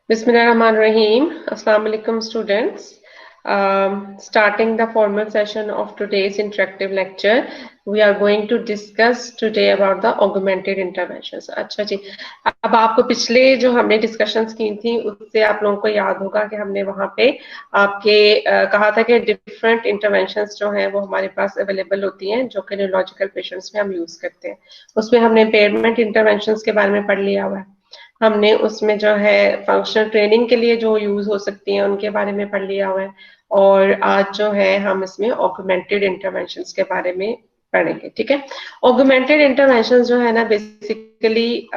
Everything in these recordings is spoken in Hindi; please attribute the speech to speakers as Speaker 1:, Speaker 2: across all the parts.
Speaker 1: Bismillahirrahmanirrahim. Assalamu alaikum students. Starting the formal session of today's interactive lecture, we are going to discuss today about the augmented interventions. अच्छा जी, अब आपको पिछले जो हमने डिस्कशंस की थी उससे आप लोगों को याद होगा कि हमने वहाँ पे आपके कहा था कि डिफरेंट इंटरवेंशंस जो हैं वो हमारे पास अवेलेबल होती हैं जो कि न्यूरोलॉजिकल पेशेंट्स में हम यूज करते हैं। उसमें हमने इम्पेयरमेंट इंटरवेंशंस के बारे में पढ़ लिया हुआ है। हमने उसमें जो है फंक्शनल ट्रेनिंग के लिए जो यूज हो सकती हैं उनके बारे में पढ़ लिया हुआ है। और आज जो है हम इसमें ऑगमेंटेड इंटरवेंशंस के बारे में पढ़ेंगे, ठीक है। ऑगमेंटेड इंटरवेंशंस जो है ना बेसिकली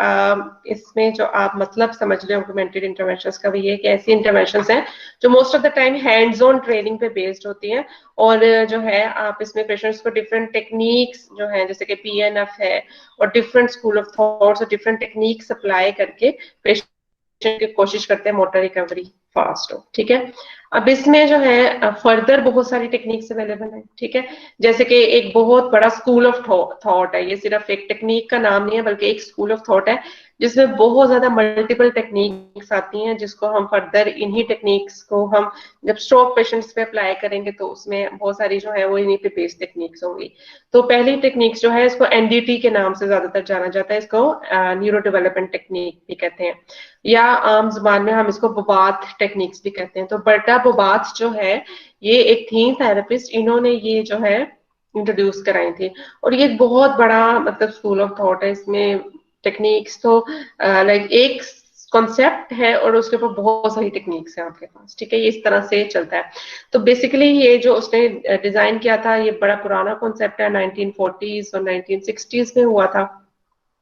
Speaker 1: इसमें जो आप मतलब समझ लें ऑगमेंटेड इंटरवेंशंस का, वो ये कि ऐसी इंटरवेंशंस हैं जो most of the time hands on training पे बेस्ड होती हैं। और जो है आप इसमें पेशेंट्स को डिफरेंट टेक्निक्स जो है जैसे कि PNF है और डिफरेंट स्कूल ऑफ थॉट्स और डिफरेंट टेक्निक्स अप्लाई करके पेशेंट की कोशिश करते हैं मोटर रिकवरी फास्ट हो, ठीक है। अब इसमें जो है फर्दर बहुत सारी टेक्निक्स अवेलेबल है, ठीक है। जैसे कि एक बहुत बड़ा स्कूल ऑफ थॉट है, ये सिर्फ एक टेक्निक का नाम नहीं है बल्कि एक स्कूल ऑफ थॉट है जिसमें बहुत ज्यादा मल्टीपल टेक्निक्स आती हैं, जिसको हम फर्दर इन्हीं टेक्निक्स को हम जब स्ट्रोक पेशेंट्स पे अप्लाई करेंगे तो उसमें बहुत सारी जो है वो इन्हीं पे बेस्ड टेक्निक्स होंगी। तो पहली टेक्निक्स जो है इसको NDT के नाम से ज्यादातर जाना जाता है, इसको न्यूरो डेवलपमेंट टेक्निक भी कहते हैं, या आम जुबान में हम इसको बोबाथ टेक्निक्स भी कहते हैं। तो बर्टा बोबाथ जो है ये एक थी थेरेपिस्ट, इन्होंने ये जो है इंट्रोड्यूस कराई थी। और ये बहुत बड़ा मतलब स्कूल ऑफ थॉट है, इसमें टेक्निक्स तो लाइक एक कॉन्सेप्ट है और उसके ऊपर बहुत सारी टेक्निक्स हैं आपके पास, ठीक है। ये इस तरह से चलता है। तो बेसिकली ये जो उसने डिजाइन किया था ये बड़ा पुराना कॉन्सेप्ट है, 1940s और 1960s में हुआ था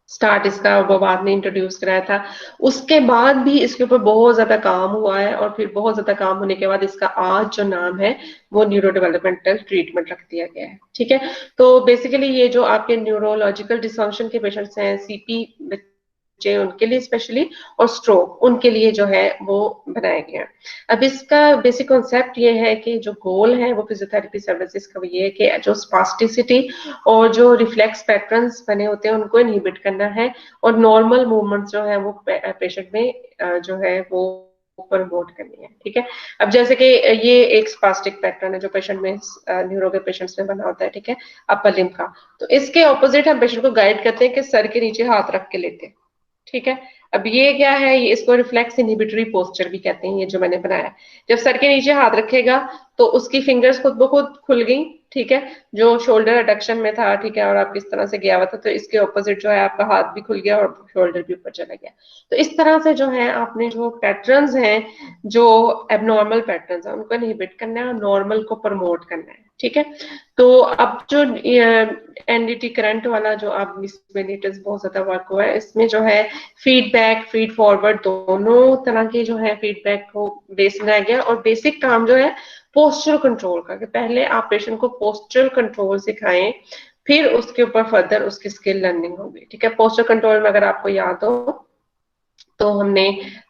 Speaker 1: स्टार्ट इसका, वो बाद में इंट्रोड्यूस कराया था। उसके बाद भी इसके ऊपर बहुत ज्यादा काम हुआ है और फिर बहुत ज्यादा काम होने के बाद इसका आज जो नाम है वो न्यूरो डेवलपमेंटल ट्रीटमेंट रख दिया गया है, ठीक है। तो बेसिकली ये जो आपके न्यूरोलॉजिकल डिसफंक्शन के पेशेंट्स हैं, CP बच्चे उनके लिए स्पेशली, और स्ट्रोक उनके लिए जो है वो बनाया गया है। अब इसका बेसिक कॉन्सेप्ट ये है कि जो गोल है वो फिजियोथेरेपी सर्विसेज का ये है कि जो स्पास्टिसिटी और जो रिफ्लेक्स पैटर्न्स बने होते हैं उनको इनहिबिट करना है और नॉर्मल मूवमेंट्स जो है वो पेशेंट में जो है वो प्रमोट करनी है, ठीक है। अब जैसे कि ये एक स्पास्टिक पैटर्न है जो पेशेंट में न्यूरो के पेशेंट्स में बना होता है, ठीक है, अपर लिम्ब का। तो इसके ऑपोजिट हम पेशेंट को गाइड करते हैं कि सर के नीचे हाथ रख के लेते हैं, ठीक है। अब ये क्या है, ये इसको रिफ्लेक्स इनहिबिटरी पोस्चर भी कहते हैं, ये जो मैंने बनाया। जब सर के नीचे हाथ रखेगा तो उसकी फिंगर्स खुद ब खुद खुल गई, ठीक है, जो शोल्डर अडक्शन में था, ठीक है, और आप किस तरह से गया हुआ था, तो इसके ऑपोजिट जो है आपका हाथ भी खुल गया और शोल्डर भी ऊपर चला गया। तो इस तरह से जो है आपने जो पैटर्न्स हैं, जो एबनॉर्मल पैटर्न्स हैं उनको इनहिबिट करना है और नॉर्मल को प्रमोट करना है, ठीक है। तो अब जो NDT करंट वाला जो आप इसमें लेटेस्ट बहुत ज्यादा वर्क हुआ है, इसमें जो है फीडबैक फीड फॉरवर्ड दोनों तरह के जो है फीडबैक को बेस बनाया गया। और बेसिक काम जो है पोस्चरल कंट्रोल का, कि पहले आप पेशेंट को पोस्चरल कंट्रोल सिखाएं, फिर उसके ऊपर फर्दर उसकी स्किल लर्निंग होगी, ठीक है। पोस्चर कंट्रोल में अगर आपको याद हो तो हमने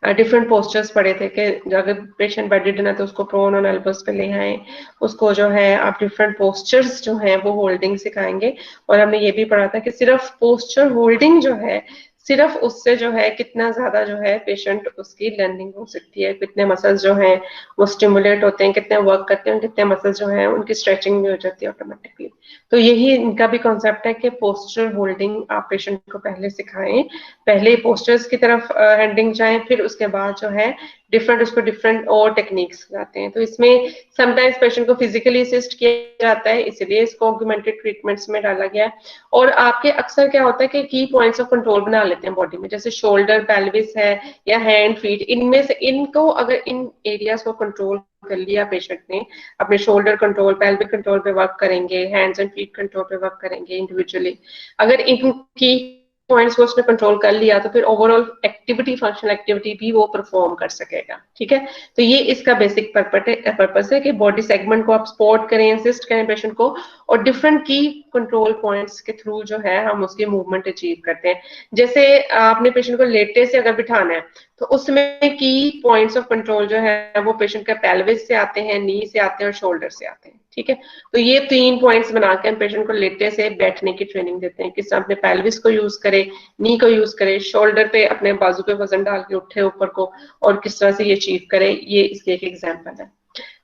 Speaker 1: डिफरेंट पोस्चर्स पढ़े थे कि अगर पेशेंट बेडेड है तो उसको प्रोन और एल्बोस पे ले आए, उसको जो है आप डिफरेंट पोस्चर्स जो है वो होल्डिंग सिखाएंगे। और हमने ये भी पढ़ा था कि सिर्फ पोस्चर होल्डिंग जो है, सिर्फ उससे जो है कितना ज्यादा जो है पेशेंट उसकी लर्निंग हो सकती है, कितने मसल्स जो हैं वो स्टिमुलेट होते हैं, कितने वर्क करते हैं, कितने मसल्स जो हैं उनकी स्ट्रेचिंग भी हो जाती है ऑटोमेटिकली। तो यही इनका भी कॉन्सेप्ट है कि पोस्चर होल्डिंग आप पेशेंट को पहले सिखाएं, पहले पोस्टर्स की तरफ हैंडिंग जाए, फिर उसके बाद जो है डिफरेंट उसको डिफरेंट और टेक्निक्स सिखाते हैं। तो इसमें समटाइम्स पेशेंट को फिजिकली असिस्ट किया जाता है, इसलिए इसको ऑगमेंटेड ट्रीटमेंट्स में डाला गया है। और आपके अक्सर क्या होता है कि की पॉइंट्स ऑफ कंट्रोल बना लेते हैं बॉडी में, जैसे शोल्डर, पेल्विस है या हैंड, फीट, इनमें से इनको अगर इन एरियाज को कंट्रोल कर लिया पेशेंट ने, अपने शोल्डर कंट्रोल, पेल्विक कंट्रोल पे वर्क करेंगे, हैंड्स एंड फीट कंट्रोल पे वर्क करेंगे इंडिविजुअली, अगर इनकी पॉइंट्स को उसने कंट्रोल कर लिया तो फिर ओवरऑल एक्टिविटी, फंक्शनल एक्टिविटी भी वो परफॉर्म कर सकेगा, ठीक है। तो ये इसका बेसिक पर्पस है कि बॉडी सेगमेंट को आप सपोर्ट करें, असिस्ट करें पेशेंट को, और डिफरेंट की कंट्रोल पॉइंट्स के थ्रू जो है हम उसकी मूवमेंट अचीव करते हैं। जैसे आपने पेशेंट को लेटे से अगर बिठाना है तो उसमें की पॉइंट्स ऑफ कंट्रोल जो है वो पेशेंट का पेल्विस से आते हैं, नी से आते हैं और शोल्डर से आते हैं। ठीक है, तो ये 3 पॉइंट्स बना के हम पेशेंट को लेटे से बैठने की ट्रेनिंग देते हैं, किस तरह अपने पेल्विस को यूज करे, नी को यूज करे, शोल्डर पे अपने बाजू पे वजन डाल के उठे ऊपर को, और किस तरह से ये अचीव करे, ये इसके एक एग्जाम्पल है।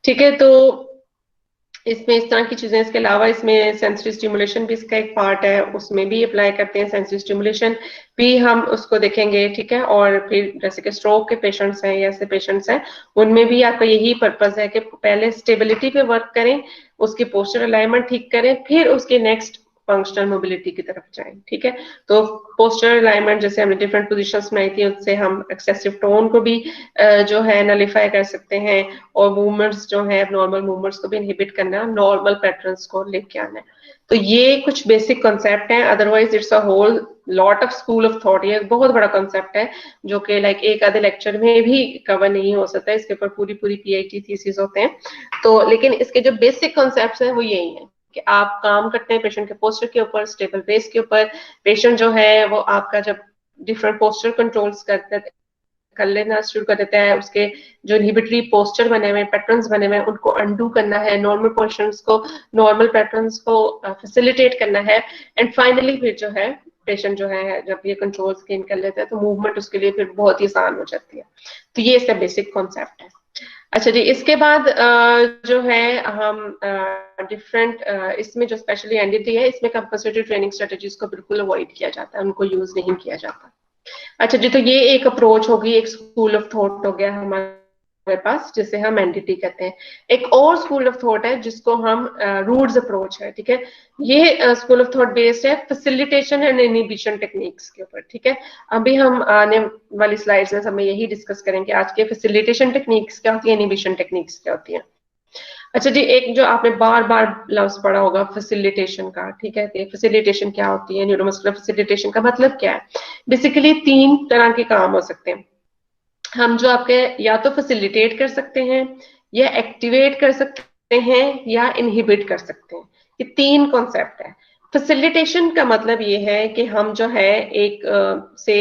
Speaker 1: ठीक है, तो इसमें इस तरह की चीजें, इसके अलावा इसमें सेंसरी स्टिमुलेशन भी इसका एक पार्ट है, उसमें भी अप्लाई करते हैं, सेंसरी स्टिमुलेशन भी हम उसको देखेंगे। ठीक है, और फिर जैसे कि स्ट्रोक के पेशेंट्स हैं या ऐसे पेशेंट्स हैं, उनमें भी आपका यही पर्पस है कि पहले स्टेबिलिटी पे वर्क करें, उसकी पोस्चर अलाइनमेंट ठीक करें, फिर उसके नेक्स्ट फंक्शनल मोबिलिटी की तरफ जाएं। ठीक है, तो पोस्चर अलाइनमेंट जैसे हमने डिफरेंट पोजीशंस बनाई थी, उससे हम एक्सेसिव टोन को भी जो है नलिफाई कर सकते हैं, और मूवमेंट्स जो है नॉर्मल मूवमेंट्स को भी इनहिबिट करना, नॉर्मल पैटर्न्स को लेके आना है। तो ये कुछ बेसिक कॉन्सेप्ट हैं, otherwise it's a whole lot of school of thought. ये बहुत बड़ा कॉन्सेप्ट है जो कि लाइक एक आधे लेक्चर में भी कवर नहीं हो सकता, इसके ऊपर पूरी पूरी पीएचडी थीसिस होते हैं। तो लेकिन इसके जो बेसिक कॉन्सेप्ट्स हैं वो यही है कि आप काम करते हैं पेशेंट के पोस्चर के ऊपर, स्टेबल बेस के ऊपर। पेशेंट जो है वो आपका जब डिफरेंट पोस्चर कंट्रोल्स कर लेना शुरू कर देता है, उसके जो इनहिबिटरी पोस्चर बने हुए, पैटर्न्स बने हुए, उनको अंडू करना है, नॉर्मल पोर्शंस को, नॉर्मल पैटर्न्स को फैसिलिटेट करना है, एंड फाइनली फिर जो है पेशेंट जो है जब ये कंट्रोल्स गेन कर लेता है तो मूवमेंट उसके लिए फिर बहुत ही आसान हो जाती है। तो ये इसका बेसिक कॉन्सेप्ट है। अच्छा जी, इसके बाद जो है हम डिफरेंट इसमें जो स्पेशली एनडीटी है, इसमें कंपल्सरी ट्रेनिंग स्ट्रेटजीज को बिल्कुल अवॉइड किया जाता है, उनको यूज नहीं किया जाता। अच्छा जी, तो ये एक अप्रोच होगी, एक स्कूल ऑफ थॉट हो गया हमारे पास, जिसे हम एनडीटी कहते हैं। एक और स्कूल ऑफ थॉट है जिसको हम रूट्स अप्रोच है। ठीक है, ये स्कूल ऑफ थॉट बेस्ड है फैसिलिटेशन एंड इनहिबिशन टेक्निक्स के ऊपर। ठीक है, अभी हम आने वाली स्लाइड्स में हमें यही डिस्कस करेंगे आज के फैसिलिटेशन टेक्निक्स क्या होती है, इनहिबिशन टेक्निक्स क्या होती है। अच्छा जी, एक जो आपने बार बार लफ्ज पढ़ा होगा फैसिलिटेशन का। ठीक है, फैसिलिटेशन क्या होती है, न्यूरोमस्कुलर फैसिलिटेशन का मतलब क्या है? बेसिकली 3 तरह के काम हो सकते हैं। हम जो आपके या तो फैसिलिटेट कर सकते हैं, या एक्टिवेट कर सकते हैं, या इनहिबिट कर सकते हैं। ये 3 कॉन्सेप्ट है। फैसिलिटेशन का मतलब ये है कि हम जो है एक से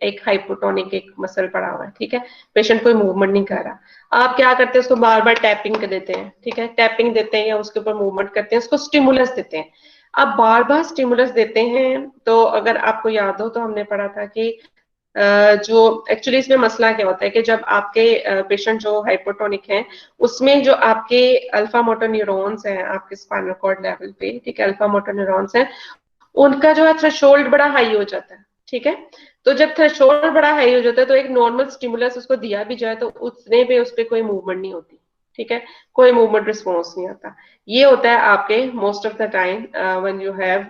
Speaker 1: एक हाइपोटोनिक एक मसल पड़ा हुआ है। ठीक है, पेशेंट कोई मूवमेंट नहीं कर रहा, आप क्या करते हैं, उसको बार बार टैपिंग कर देते हैं। ठीक है, टैपिंग देते हैं या उसके ऊपर मूवमेंट करते हैं, उसको स्टिमुलस देते हैं। आप बार बार स्टिमुलस देते हैं, तो अगर आपको याद हो तो हमने पढ़ा था कि जो एक्चुअली इसमें मसला क्या होता है कि जब आपके पेशेंट जो हाइपोटोनिक हैं, उसमें जो आपके अल्फा मोटर न्यूरॉन्स हैं आपके स्पाइनल कॉर्ड लेवल पे, ठीक है, अल्फा मोटर न्यूरॉन्स हैं, उनका जो है थ्रेशोल्ड बड़ा हाई हो जाता है। ठीक है, तो जब थ्रेशोल्ड बड़ा हाई हो जाता है तो एक नॉर्मल स्टिमुलस उसको दिया भी जाए तो उतने पे उस पर कोई मूवमेंट नहीं होती। ठीक है, कोई मूवमेंट रिस्पॉन्स नहीं आता। ये होता है आपके most of the time when you have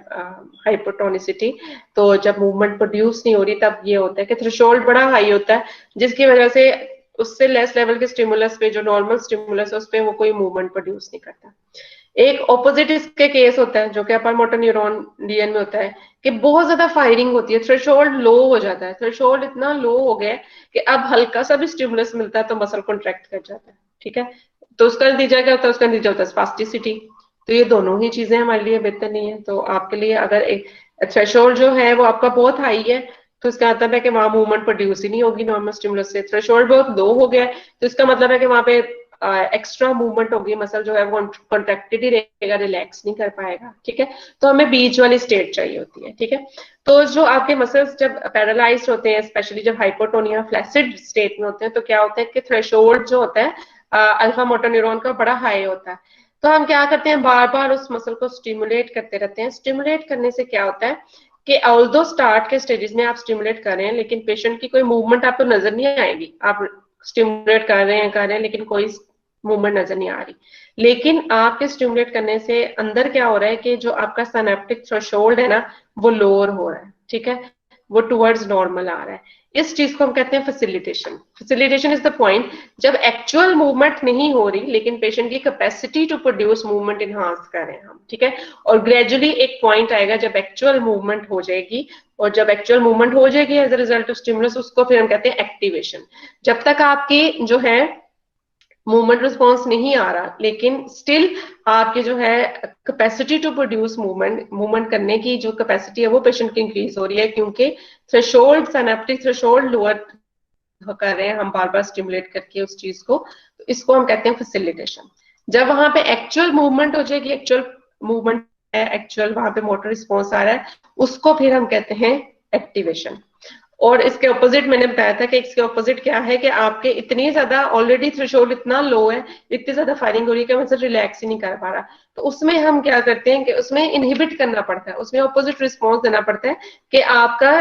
Speaker 1: hypotonicity. तो जब मूवमेंट प्रोड्यूस नहीं हो रही तब ये होता है कि थ्रेशोल्ड बड़ा हाई होता है, जिसकी वजह से उससे लेस लेवल के स्टिमुलस पे, जो नॉर्मल स्टिमुलस है, उस पे वो कोई मूवमेंट प्रोड्यूस नहीं करता। एक ऑपोजिट इसके केस होता है जो कि अपर मोटर न्यूरॉन डीएन में होता है कि बहुत ज्यादा फायरिंग होती है, थ्रेशोल्ड लो हो जाता है, थ्रेशोल्ड इतना लो हो गया कि अब हल्का सा भी स्टिमुलस मिलता है तो मसल कॉन्ट्रैक्ट कर जाता है। ठीक है, तो उसका नतीजा क्या होता है? उसका नतीजा होता है स्पास्टिसिटी। तो ये दोनों ही चीजें हमारे लिए बेहतर नहीं है। तो आपके लिए अगर एक थ्रेशोल्ड जो है वो आपका बहुत हाई है तो इसका मतलब है कि वहां मूवमेंट प्रोड्यूस ही नहीं होगी नॉर्मल स्टिमुलस से। थ्रेशोल्ड बहुत लो हो गया है तो इसका मतलब है कि वहां पे एक्स्ट्रा मूवमेंट होगी, मसल जो है वो कॉन्ट्रैक्टेड ही रहेगा, रिलैक्स नहीं कर पाएगा। ठीक है, तो हमें बीच वाली स्टेट चाहिए होती है। ठीक है, तो जो आपके मसल्स जब पैरालाइज्ड होते हैं, स्पेशली जब हाइपोटोनिया फ्लैसिड स्टेट में होते हैं, तो क्या होता है कि थ्रेशोल्ड जो होता है अल्फा मोटर न्यूरॉन का बड़ा हाई होता है। तो हम क्या करते हैं, बार बार उस मसल को स्टिमुलेट करते रहते हैं। स्टिमुलेट करने से क्या होता है कि ऑल्दो स्टार्ट के स्टेजेस में आप स्टिमुलेट कर रहे हैं लेकिन पेशेंट की कोई मूवमेंट आपको नजर नहीं आएगी। आप स्टिमुलेट कर रहे हैं लेकिन कोई मूवमेंट नजर नहीं आ रही। लेकिन आपके स्टिमुलेट करने से अंदर क्या हो रहा है कि जो आपका सिनेप्टिक थ्रेशोल्ड है ना, वो लोअर हो रहा है। ठीक है, वो टुवर्ड्स नॉर्मल आ रहा है। इस चीज को हम कहते हैं facilitation. Facilitation is the point जब एक्चुअल मूवमेंट नहीं हो रही लेकिन पेशेंट की capacity to produce movement enhance कर रहे हैं हम। ठीक है, और ग्रेजुअली एक पॉइंट आएगा जब एक्चुअल मूवमेंट हो जाएगी, और जब एक्चुअल मूवमेंट हो जाएगी as a result of stimulus, उसको फिर हम कहते हैं एक्टिवेशन। जब तक आपकी जो है मूवमेंट रिस्पॉन्स नहीं आ रहा, लेकिन स्टिल आपके जो है कैपेसिटी टू प्रोड्यूस मूवमेंट करने की जो कैपेसिटी है वो पेशेंट की इंक्रीज हो रही है, क्योंकि थ्रेशोल्ड, सिनेप्टिक थ्रेशोल्ड लोअर कर रहे हैं हम बार बार स्टिमुलेट करके उस चीज को। तो इसको हम कहते हैं फैसिलिटेशन। जब वहां पे एक्चुअल मूवमेंट हो जाएगी, एक्चुअल मूवमेंट है, एक्चुअल वहां पे मोटर रिस्पॉन्स आ रहा है, उसको फिर हम कहते हैं एक्टिवेशन। और इसके ऑपोजिट मैंने बताया था कि इसके ऑपोजिट क्या है कि आपके इतनी ज्यादा ऑलरेडी थ्रेशोल्ड इतना लो है, इतनी ज्यादा फायरिंग हो रही है कि मैं रिलैक्स ही नहीं कर पा रहा। तो उसमें हम क्या करते हैं कि उसमें इनहिबिट करना पड़ता है, उसमें ऑपोजिट रिस्पॉन्स देना पड़ता है कि आपका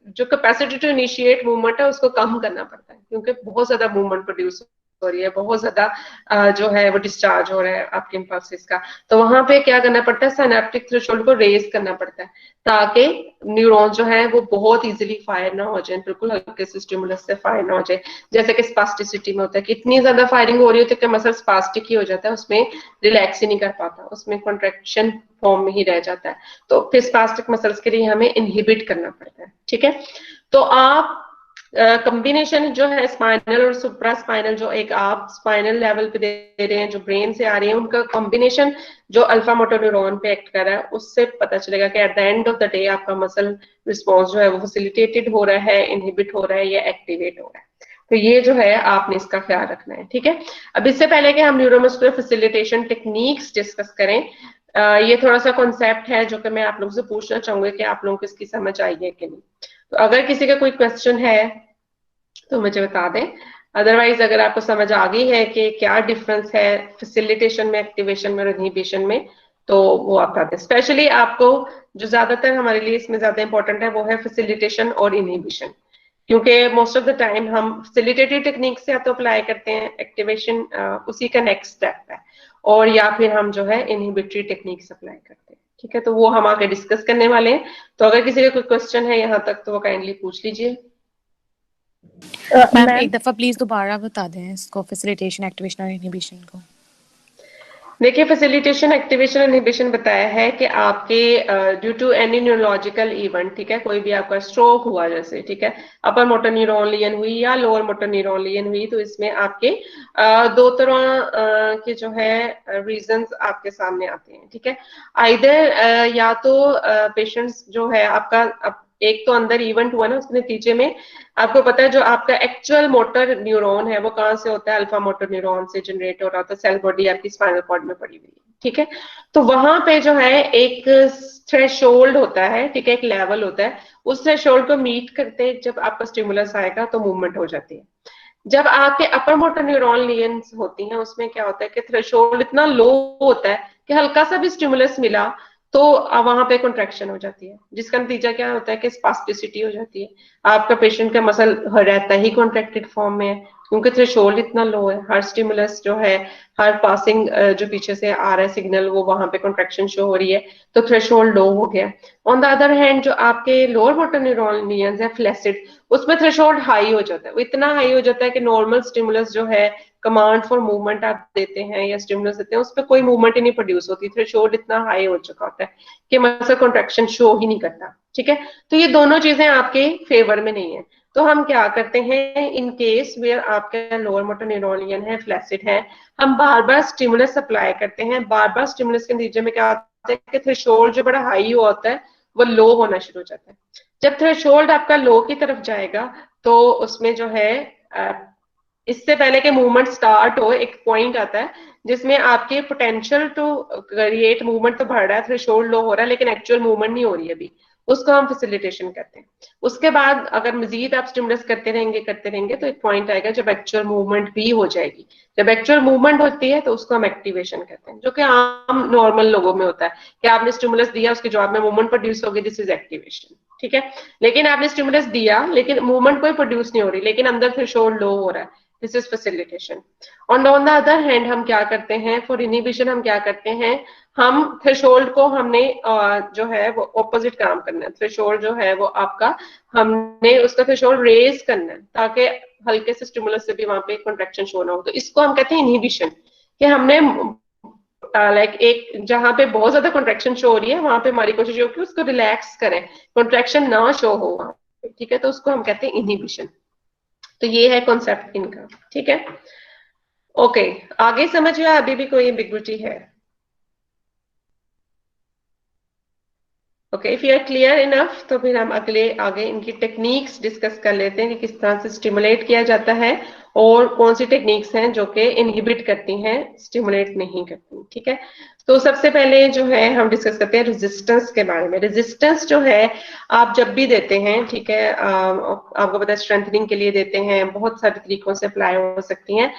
Speaker 1: जो कैपेसिटी टू इनिशिएट मूवमेंट है उसको कम करना पड़ता है, क्योंकि बहुत ज्यादा मूवमेंट प्रोड्यूस हो रही है, बहुत ज्यादा जो है वो डिस्चार्ज हो रहा है आपके इम्पल्सेस का। तो वहां पे क्या करना पड़ता है, सिनेप्टिक थ्रेशोल्ड को रेज करना पड़ता है, ताकि न्यूरॉन जो है वो बहुत इजीली फायर ना हो जाए, बिल्कुल हल्के से स्टिमुलस से फायर ना हो जाए। जैसे कि स्पास्टिसिटी में होता है कि इतनी ज्यादा फायरिंग हो रही होती है कि मसल स्पास्टिक ही हो जाता है, उसमें रिलैक्स ही नहीं कर पाता, उसमें कॉन्ट्रेक्शन फॉर्म में ही रह जाता है। तो फिर स्पास्टिक मसल्स के लिए हमें इनहिबिट करना पड़ता है, ठीक है। तो आप कॉम्बिनेशन जो है स्पाइनल और सुप्रा स्पाइनल, जो एक आप स्पाइनल लेवल पे दे रहे हैं जो ब्रेन से आ रही है, उनका कॉम्बिनेशन जो अल्फा मोटर न्यूरॉन पे एक्ट कर रहा है, उससे पता चलेगा कि at the end of the day आपका मसल रिस्पॉन्स जो है वो फैसिलिटेटेड हो रहा है, इनहिबिट हो रहा है या एक्टिवेट हो रहा है। तो ये जो है आपने इसका ख्याल रखना है, ठीक है। अब इससे पहले कि हम न्यूरोमस्कुलर फैसिलिटेशन टेक्निक्स डिस्कस करें, ये थोड़ा सा कॉन्सेप्ट है जो कि मैं आप लोगों से पूछना चाहूंगी कि आप लोगों को इसकी समझ आई है कि नहीं। तो अगर किसी का कोई क्वेश्चन है तो मुझे बता दें, अदरवाइज अगर आपको समझ आ गई है कि क्या डिफरेंस है फैसिलिटेशन में, एक्टिवेशन में और इनहिबिशन में, तो वो आप बता दें। स्पेशली आपको जो ज्यादातर हमारे लिए इसमें ज्यादा इंपॉर्टेंट है वो है फैसिलिटेशन और इनहिबिशन, क्योंकि मोस्ट ऑफ द टाइम हम फैसिलिटेटिव टेक्निक से या तो अप्लाई करते हैं, एक्टिवेशन उसी का नेक्स्ट स्टेप है, और या फिर हम जो है इनहिबिटरी टेक्निक से अप्लाई करते हैं, ठीक है। तो वो हम आगे डिस्कस करने वाले हैं। तो अगर किसी का कोई क्वेश्चन है यहाँ तक तो वो काइंडली पूछ लीजिए।
Speaker 2: मैम एक दफा प्लीज दोबारा बता दें इसको, फैसिलिटेशन, एक्टिवेशन और इनहिबिशन को।
Speaker 1: देखिए, फैसिलिटेशन, एक्टिवेशन, इनहिबिशन बताया है कि आपके due to any neurological event, ठीक है, कोई भी आपका स्ट्रोक हुआ जैसे, ठीक है, अपर मोटर न्यूरॉन लियन हुई या लोअर मोटर न्यूरॉन लियन हुई, तो इसमें आपके दो तरह के जो है रीजंस आपके सामने आते हैं, ठीक है। आइदर या तो पेशेंट्स जो है आपका एक तो अंदर इवेंट हुआ ना, उसके नतीजे में आपको पता है जो आपका एक्चुअल मोटर न्यूरॉन है वो कहाँ से होता है, अल्फा मोटर न्यूरॉन से जनरेट हो रहा होता है, सेल बॉडी आपकी स्पाइनल कॉर्ड में पड़ी हुई है, ठीक है। तो वहां पे जो है एक थ्रेशोल्ड होता है, ठीक है, एक लेवल होता है, उस थ्रेशोल्ड को मीट करते जब आपका स्टिमुलस आएगा तो मूवमेंट हो जाती है। जब आपके अपर मोटर न्यूरॉन लियंस होती हैं उसमें क्या होता है कि थ्रेशोल्ड इतना लो होता है कि हल्का सा भी स्टिमुलस मिला तो वहां पे कॉन्ट्रैक्शन हो जाती है, जिसका नतीजा क्या होता है कि स्पास्टिसिटी हो जाती है। आपका पेशेंट का मसल रहता ही कॉन्ट्रैक्टेड फॉर्म में है, क्योंकि थ्रेशोल्ड इतना लो है, हर स्टिमुलस जो है, हर पासिंग जो पीछे से आ रहा है सिग्नल, वो वहां पे कॉन्ट्रैक्शन शो हो रही है, तो थ्रेशोल्ड लो हो गया। ऑन द अदर हैंड जो आपके लोअर मोटर न्यूरॉन लियंस है, फ्लैसिड, उसमें थ्रेशोल्ड हाई हो जाता है, वो इतना हाई हो जाता है कि नॉर्मल स्टिमुलस जो है, कमांड फॉर मूवमेंट आप देते हैं या स्टिमुलस देते हैं, उस पर कोई मूवमेंट ही नहीं प्रोड्यूस होती, थ्रेशोल्ड इतना हाई हो चुका होता है कि मसल कॉन्ट्रैक्शन शो ही नहीं करता, ठीक है। तो ये दोनों चीजें आपके फेवर में नहीं है। तो हम क्या करते हैं, इन केस वेयर आपका लोअर मोटर न्यूरॉन है, फ्लैसिड है, हम बार बार स्टिमुलस अप्लाई करते हैं, बार बार स्टिमुलस के नतीजे में क्या होता है कि थ्रेशोल्ड जो बड़ा हाई हुआ होता है वो लो होना शुरू हो जाता है। जब थ्रेशोल्ड आपका लो की तरफ जाएगा तो उसमें जो है इससे पहले कि मूवमेंट स्टार्ट हो, एक पॉइंट आता है जिसमें आपके पोटेंशियल टू क्रिएट मूवमेंट तो बढ़ रहा है, थ्रेशोल्ड लो हो रहा है, लेकिन एक्चुअल मूवमेंट नहीं हो रही है अभी, उसको हम फैसिलिटेशन कहते हैं। उसके बाद अगर मजीद आप स्टिमुलस करते रहेंगे तो एक पॉइंट आएगा जब एक्चुअल मूवमेंट भी हो जाएगी। जब एक्चुअल मूवमेंट होती है तो उसको हम एक्टिवेशन कहते हैं, जो कि आम नॉर्मल लोगों में होता है कि आपने स्टिमुलस दिया, उसके जवाब में मूवमेंट प्रोड्यूस होगी, दिस इज एक्टिवेशन, ठीक है। लेकिन आपने स्टिमुलस दिया लेकिन मूवमेंट कोई प्रोड्यूस नहीं हो रही, लेकिन अंदर थ्रेशोल्ड लो हो रहा है, this is facilitation. On the other hand हम क्या करते हैं, फॉर इनहिबिशन हम क्या करते हैं, हम थ्रेशोल्ड को हमने जो है वो ऑपोजिट काम करना है, थ्रेशोल्ड जो है वो आपका हमने उसका थ्रेशोल्ड रेज करना है ताकि हल्के से स्टिमुलस से भी वहां पे कॉन्ट्रैक्शन शो ना हो। तो इसको हम कहते हैं इनहिबिशन, कि हमने लाइक एक जहां पे बहुत ज्यादा कॉन्ट्रैक्शन शो हो रही है वहां पे हमारी कोशिश हो कि उसको रिलैक्स करें, कॉन्ट्रैक्शन ना शो हो वहां पे, ठीक है। तो उसको हम कहते हैं इनहिबिशन। तो ये है कॉन्सेप्ट इनका, ठीक है। ओके, आगे समझ गया? अभी भी कोई एम्बिग्विटी है? Okay, if you are clear enough तो फिर हम आगे इनकी टेक्निक्स डिस्कस कर लेते हैं कि किस तरह से स्टिमुलेट किया जाता है और कौन सी टेक्निक्स हैं जो कि इनहिबिट करती हैं, स्टिमुलेट नहीं करती। ठीक है, तो सबसे पहले जो है हम डिस्कस करते हैं रेजिस्टेंस के बारे में। रेजिस्टेंस जो है आप जब भी देते हैं, ठीक है, आपको पता है स्ट्रेंथनिंग के लिए देते हैं, बहुत सारे तरीकों से अप्लाई हो सकती हैं।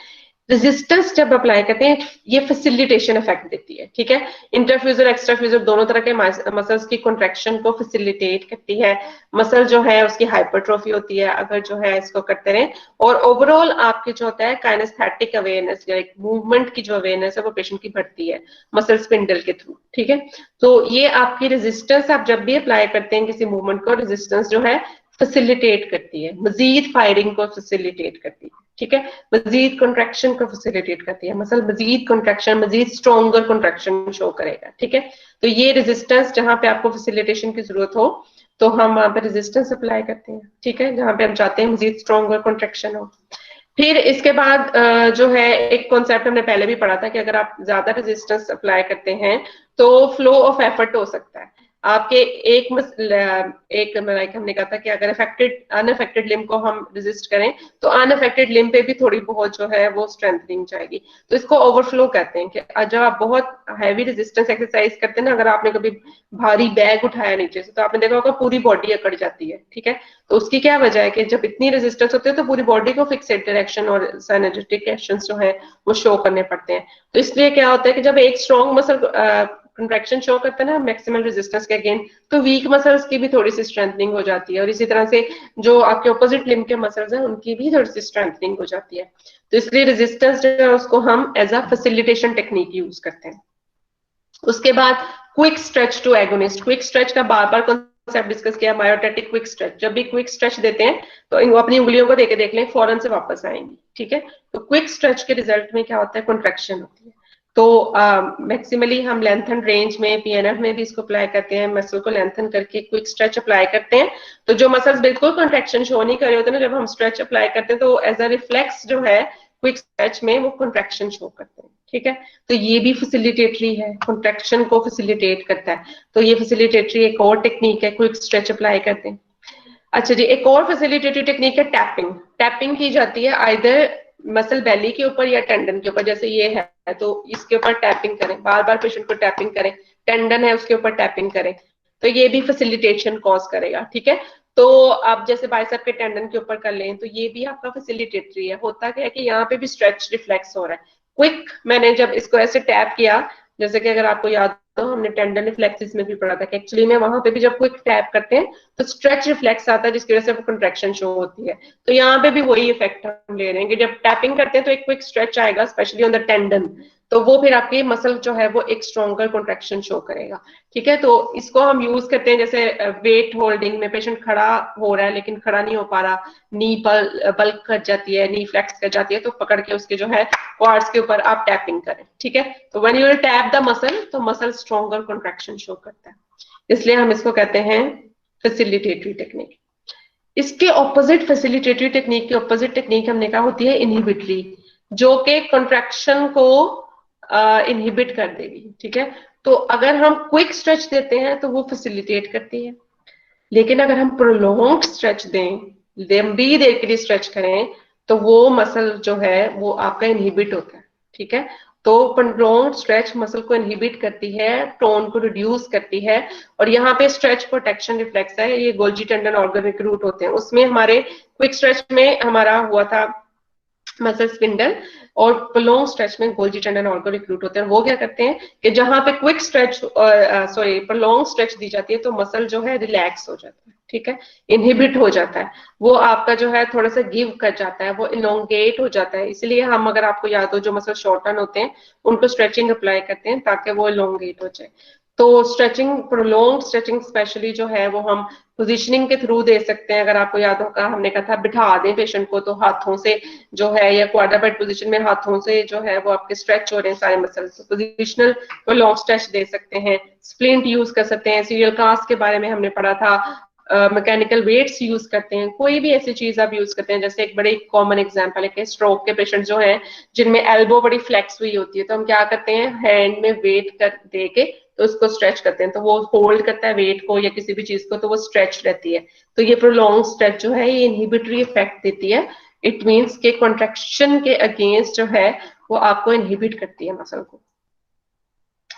Speaker 1: रेजिस्टेंस जब अप्लाई करते हैं ये फैसिलिटेशन इफेक्ट देती है। ठीक है, इंटरफ्यूजर एक्स्ट्राफ्यूजर दोनों तरह के मसल्स की कॉन्ट्रैक्शन को फैसिलिटेट करती है। मसल जो है उसकी हाइपरट्रोफी होती है अगर जो है इसको करते रहे, और ओवरऑल आपकी जो होता है काइनेस्थेटिक अवेयरनेस या मूवमेंट की जो अवेयरनेस है वो पेशेंट की बढ़ती है मसल स्पिंडल के थ्रू। ठीक है, तो ये आपकी रेजिस्टेंस आप जब भी अप्लाई करते हैं किसी मूवमेंट को, रेजिस्टेंस जो है फैसिलिटेट करती है, मजीद फायरिंग को फैसिलिटेट करती है। ठीक है, मजीद कॉन्ट्रैक्शन को फैसिलिटेट करती है, मसल मजीद कॉन्ट्रैक्शन, मजीद स्ट्रॉन्गर कॉन्ट्रैक्शन शो करेगा। ठीक है, तो ये रेजिस्टेंस जहां पे आपको फैसिलिटेशन की जरूरत हो तो हम वहां पे रेजिस्टेंस अप्लाई करते हैं। ठीक है, जहां पे हम चाहते हैं मजीद स्ट्रॉन्गर कॉन्ट्रैक्शन हो। फिर इसके बाद जो है एक कॉन्सेप्ट हमने पहले भी पढ़ा था कि अगर आप ज्यादा रेजिस्टेंस अप्लाई करते हैं तो फ्लो ऑफ एफर्ट हो सकता है आपके एक लाइक हमने कहा था कि अगर अनअफेक्टेड लिम्ब को हम रेजिस्ट करें तो अनअफेक्टेड लिम्ब पे भी थोड़ी बहुत जो है वो स्ट्रेंथनिंग जाएगी, तो इसको ओवरफ्लो कहते हैं। कि जब आप बहुत हैवी रेजिस्टेंस एक्सरसाइज करते हैं ना, अगर आपने कभी भारी बैग उठाया नीचे से तो आपने देखा होगा पूरी बॉडी अकड़ जाती है। ठीक है, तो उसकी क्या वजह है कि जब इतनी रेजिस्टेंस होती है तो पूरी बॉडी को फिक्सेड डायरेक्शन और सिनर्जेटिक एक्शन जो है वो शो करने पड़ते हैं। तो इसलिए क्या होता है कि जब एक स्ट्रॉन्ग मसल कंट्रैक्शन शो करता है ना मैक्सिमम रेजिस्टेंस के अगेन, तो वीक मसल्स की भी थोड़ी सी स्ट्रेंथनिंग हो जाती है, और इसी तरह से जो आपके ऑपोजिट लिम्ब के मसल्स हैं उनकी भी थोड़ी सी स्ट्रेंथनिंग हो जाती है। तो इसलिए रेजिस्टेंस जो है उसको हम as a facilitation technique use करते हैं। उसके बाद quick stretch to agonist, quick stretch का बार बार कॉन्सेप्ट डिस्कस किया, मायोटेटिक क्विक स्ट्रेच। जब भी क्विक स्ट्रेच देते हैं तो अपनी उंगलियों को देके देख लें, फौरन से वापस आएंगी। ठीक है, तो क्विक स्ट्रेच के रिजल्ट में क्या होता है, कॉन्ट्रैक्शन होती है। तो मैक्सिमली हम लेंथन रेंज में पीएनएफ में भी इसको अप्लाई करते हैं, मसल को लेंथन करके क्विक स्ट्रेच अप्लाई करते हैं। तो जो मसल्स बिल्कुल कॉन्ट्रैक्शन शो नहीं कर रहे होते ना, जब हम स्ट्रेच अप्लाई करते हैं तो एज अ रिफ्लेक्स जो है क्विक स्ट्रेच में वो कॉन्ट्रैक्शन शो करते हैं। ठीक है, तो ये भी फैसिलिटेटरी है, कॉन्ट्रैक्शन को फैसिलिटेट करता है। तो ये फैसिलिटेटरी एक और टेक्निक है, क्विक स्ट्रेच अप्लाई करते हैं। अच्छा जी, एक और फैसिलिटेटरी टेक्निक है टैपिंग। टैपिंग की जाती है आइदर मसल बेली के ऊपर या टेंडन के ऊपर, जैसे ये है तो इसके ऊपर टैपिंग करें, बार बार पेशेंट को टैपिंग करें, टेंडन है उसके ऊपर टैपिंग करें, तो ये भी फैसिलिटेशन कॉज करेगा। ठीक है, तो आप जैसे बाइसेप के टेंडन के ऊपर कर लें तो ये भी आपका फैसिलिटेटरी है। होता क्या है कि यहाँ पे भी स्ट्रेच रिफ्लेक्स हो रहा है। क्विक, मैंने जब इसको ऐसे टैप किया, जैसे कि अगर आपको याद हो हमने टेंडन रिफ्लेक्सिस में भी पढ़ा था कि एक्चुअली में वहां पे भी जब क्विक टैप करते हैं तो स्ट्रेच रिफ्लेक्स आता है जिसकी वजह से वो कंट्रैक्शन शो होती है। तो यहाँ पे भी वही इफेक्ट हम ले रहे हैं कि जब टैपिंग करते हैं तो एक क्विक स्ट्रेच आएगा स्पेशली ऑन द टेंडन, तो वो फिर आपकी मसल जो है वो एक स्ट्रॉन्गर कॉन्ट्रैक्शन शो करेगा। ठीक है, तो इसको हम यूज करते हैं जैसे वेट होल्डिंग में, पेशेंट खड़ा हो रहा है लेकिन खड़ा नहीं हो पा रहा, नी बल्क कर जाती है, नी फ्लेक्स कर जाती है, तो पकड़ के उसके जो है क्वाड्स के ऊपर आप टैपिंग करें। ठीक है, तो when you will tap the muscle तो मसल स्ट्रॉन्गर कॉन्ट्रैक्शन शो करता है, इसलिए हम इसको कहते हैं फैसिलिटेटरी टेक्निक। इसके ऑपोजिट, फैसिलिटेटरी टेक्निक की ऑपोजिट टेक्निक हमने कहा होती है इनहिबिटरी, जो कि कॉन्ट्रैक्शन को इनहिबिट कर देगी। ठीक है, तो अगर हम क्विक स्ट्रेच देते हैं तो वो फैसिलिटेट करती है, लेकिन अगर हम प्रोलॉन्ग स्ट्रेच दें, लंबी देर के लिए स्ट्रेच करें, तो वो मसल जो है वो आपका इनहिबिट होता है। ठीक है, तो प्रोलॉन्ग स्ट्रेच मसल को इनहिबिट करती है, टोन को रिड्यूस करती है, और यहाँ पे स्ट्रेच प्रोटेक्शन रिफ्लेक्स है, ये गोल्जी टेंडन ऑर्गेनिक रूट होते हैं, उसमें हमारे क्विक स्ट्रेच में हमारा हुआ था मसल स्पिंडल, और प्रोलॉन्ग स्ट्रेच में गोल्जी टेंडन ऑर्गन रिक्रूट होते हैं। वो क्या करते हैं कि जहां पे क्विक स्ट्रेच प्रोलॉन्ग स्ट्रेच दी जाती है तो मसल जो है रिलैक्स हो जाता है। ठीक है, इनहिबिट हो जाता है, वो आपका जो है थोड़ा सा गिव कर जाता है, वो इलोंगेट हो जाता है। इसलिए हम, अगर आपको याद हो, जो मसल शॉर्टन होते हैं उनको स्ट्रेचिंग अप्लाई करते हैं ताकि वो इलोंगेट हो जाए। तो स्ट्रेचिंग, प्रोलॉन्ग स्ट्रेचिंग स्पेशली जो है वो हम पोजीशनिंग के थ्रू दे सकते हैं। अगर आपको याद होगा हमने कहा था बिठा दें पेशेंट को तो हाथों से जो है, या क्वाड्रापेड पोजीशन में हाथों से जो है वो आपके स्ट्रेच हो रहे हैं सारे मसल्स, तो पोजीशनल प्रोलॉन्ग स्ट्रेच दे सकते हैं। स्प्लिंट यूज कर सकते हैं, सीरियल कास्ट के बारे में हमने पढ़ा था, मैकेनिकल वेट्स यूज करते हैं, कोई भी ऐसी चीज आप यूज करते हैं, जैसे एक बड़े कॉमन एग्जांपल है कि स्ट्रोक के पेशेंट जो हैं जिनमें एल्बो बड़ी फ्लेक्स हुई होती है, तो हम क्या करते हैं, हैंड में वेट कर दे के तो उसको स्ट्रेच करते हैं, तो वो होल्ड करता है वेट को या किसी भी चीज को, तो वो स्ट्रेच रहती है। तो ये प्रोलॉन्ग स्ट्रेच जो है ये इनहिबिटरी इफेक्ट देती है। इट मीन्स के कॉन्ट्रेक्शन के अगेंस्ट जो है वो आपको इनहिबिट करती है मसल को।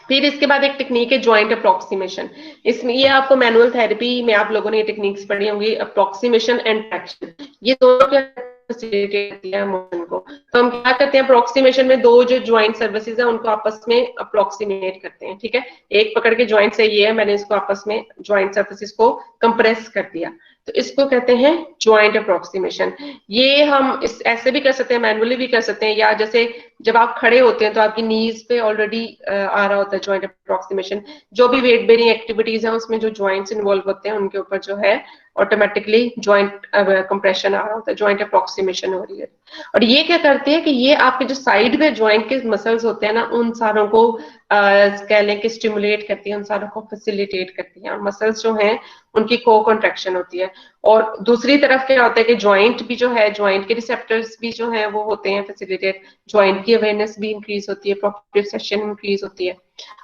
Speaker 1: फिर इसके बाद एक टेक्निक है ज्वाइंट अप्रोक्सीमेशन। इसमें ये आपको मैनुअल थेरेपी में आप लोगों ने ये टेक्निक्स पढ़ी होंगी, अप्रोक्सीमेशन एंड ट्रैक्शन, ये दोनों क्या फैसिलिटेट करती है मोशन को। तो हम क्या करते हैं, अप्रोक्सीमेशन में दो जो ज्वाइंट सर्विसेज है उनको आपस में अप्रोक्सीमेट करते हैं, ठीक है। एक पकड़ के ज्वाइंट से ये है, मैंने इसको आपस में ज्वाइंट सर्विसेज को कंप्रेस कर दिया, तो इसको कहते हैं ज्वाइंट अप्रोक्सीमेशन। ये हम इस ऐसे भी कर सकते हैं, मैनुअली भी कर सकते हैं, या जैसे जब आप खड़े होते हैं तो आपकी नीज पे ऑलरेडी आ रहा होता है ज्वाइंट अप्रोक्सीमेशन। जो भी वेट बेरिंग एक्टिविटीज है उसमें जो ज्वाइंट्स इन्वॉल्व होते हैं उनके ऊपर जो है ऑटोमेटिकली ज्वाइंट कंप्रेशन आ रहा होता है, ज्वाइंट अप्रोक्सीमेशन हो रही है। और ये क्या करते हैं कि ये आपके जो साइड में ज्वाइंट के मसल्स होते हैं ना, उन सारों को कह लें कि स्टिमुलेट करती है, उन सारों को फैसिलिटेट करती है, और मसल्स जो हैं उनकी को कॉन्ट्रैक्शन होती है। और दूसरी तरफ क्या होता है कि ज्वाइंट भी जो है, ज्वाइंट के रिसेप्टर्स भी जो है वो होते हैं फैसिलिटेट, ज्वाइंट की अवेयरनेस भी इंक्रीज होती है, प्रोप्रियोसेशन इंक्रीज होती है।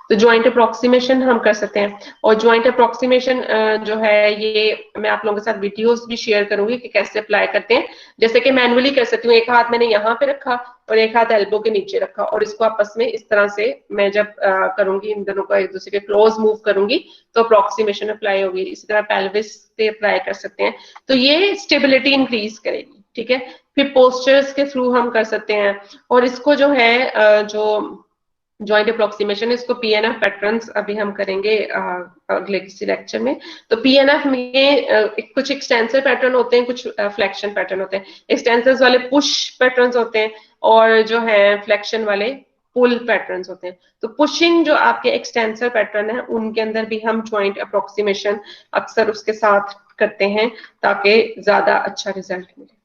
Speaker 1: तो ज्वाइंट अप्रोक्सीमेशन हम कर सकते हैं। और ज्वाइंट अप्रोक्सीमेशन जो है ये मैं आप लोगों के साथ वीडियोस भी शेयर करूंगी कि कैसे अप्लाई करते हैं। जैसे कि मैनुअली कर सकती हूँ, एक हाथ मैंने यहाँ पे रखा और एक हाथ एल्बो के नीचे रखा, और इसको आपस में इस तरह से मैं जब करूंगी, इन दोनों को एक दूसरे के क्लोज मूव करूंगी तो अप्रोक्सीमेशन अप्लाई होगी। इसी तरह पेल्विस पे अप्लाई कर सकते हैं, तो ये स्टेबिलिटी इंक्रीज करेगी, ठीक है। फिर पोस्चर्स के थ्रू हम कर सकते हैं, और इसको जो है जो ज्वाइंट अप्रोक्सीमेशन, इसको पीएनएफ पैटर्न्स अभी हम करेंगे अगले किसी लेक्चर में। तो पीएनएफ में कुछ एक्सटेंसर पैटर्न होते हैं, कुछ फ्लेक्शन पैटर्न होते हैं। एक्सटेंसर्स वाले पुश पैटर्न्स होते हैं, और जो है फ्लेक्शन वाले पुल पैटर्न्स होते हैं। तो पुशिंग जो आपके एक्सटेंसर पैटर्न है उनके अंदर भी हम ज्वाइंट अप्रोक्सीमेशन अक्सर उसके साथ करते हैं ताकि ज्यादा अच्छा रिजल्ट मिले।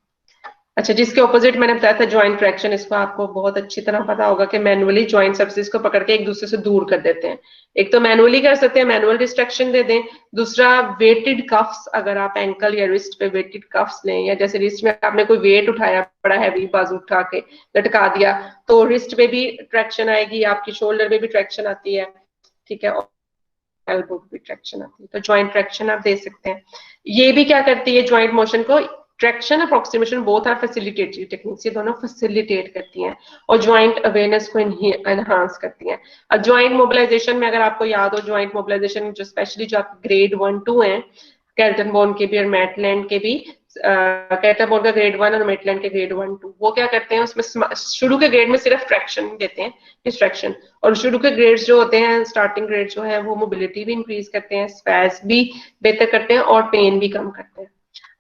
Speaker 1: अच्छा, जिसके ऑपोजिट मैंने बताया था ज्वाइंट ट्रैक्शन, इसको आपको बहुत अच्छी तरह पता होगा कि मैनुअली ज्वाइंट सर्फेस को पकड़ के एक दूसरे से दूर कर देते हैं। एक तो मैनुअली कर सकते हैं, मैनुअल डिस्ट्रैक्शन दे दें। दूसरा वेटेड कफ्स, अगर आप एंकल या रिस्ट पे वेटेड कफ्स लें, या जैसे रिस्ट में आपने कोई वेट उठाया, बड़ा हैवी बाजू उठा के लटका दिया, तो रिस्ट पे भी ट्रैक्शन आएगी, आपकी शोल्डर में भी ट्रैक्शन आती है, ठीक है, और एल्बो पे भी ट्रैक्शन आती है, तो ज्वाइंट ट्रैक्शन आप दे सकते हैं। ये भी क्या करती है, ज्वाइंट मोशन को, traction approximation both are facilitatory techniques, ये दोनों फैसिलिटेट करती हैं और ज्वाइंट अवेयरनेस को एनहांस करती हैं। अब ज्वाइंट मोबिलाइजेशन में अगर आपको याद हो, ज्वाइंट मोबिलाइजेशन जो स्पेशली जो आप ग्रेड 1-2 हैं, स्केलेटन बोन के भी और मैटलैंड के भी, स्केलेटन बोन का ग्रेड 1 और मैटलैंड के ग्रेड 1-2, वो क्या करते हैं, उसमें शुरू के ग्रेड में सिर्फ ट्रैक्शन देते हैं, डिस्ट्रैक्शन, और शुरू के ग्रेड्स जो होते हैं, स्टार्टिंग ग्रेड जो है, वो मोबिलिटी भी इंक्रीज करते हैं, स्पैस भी बेहतर करते हैं और पेन भी कम करते हैं।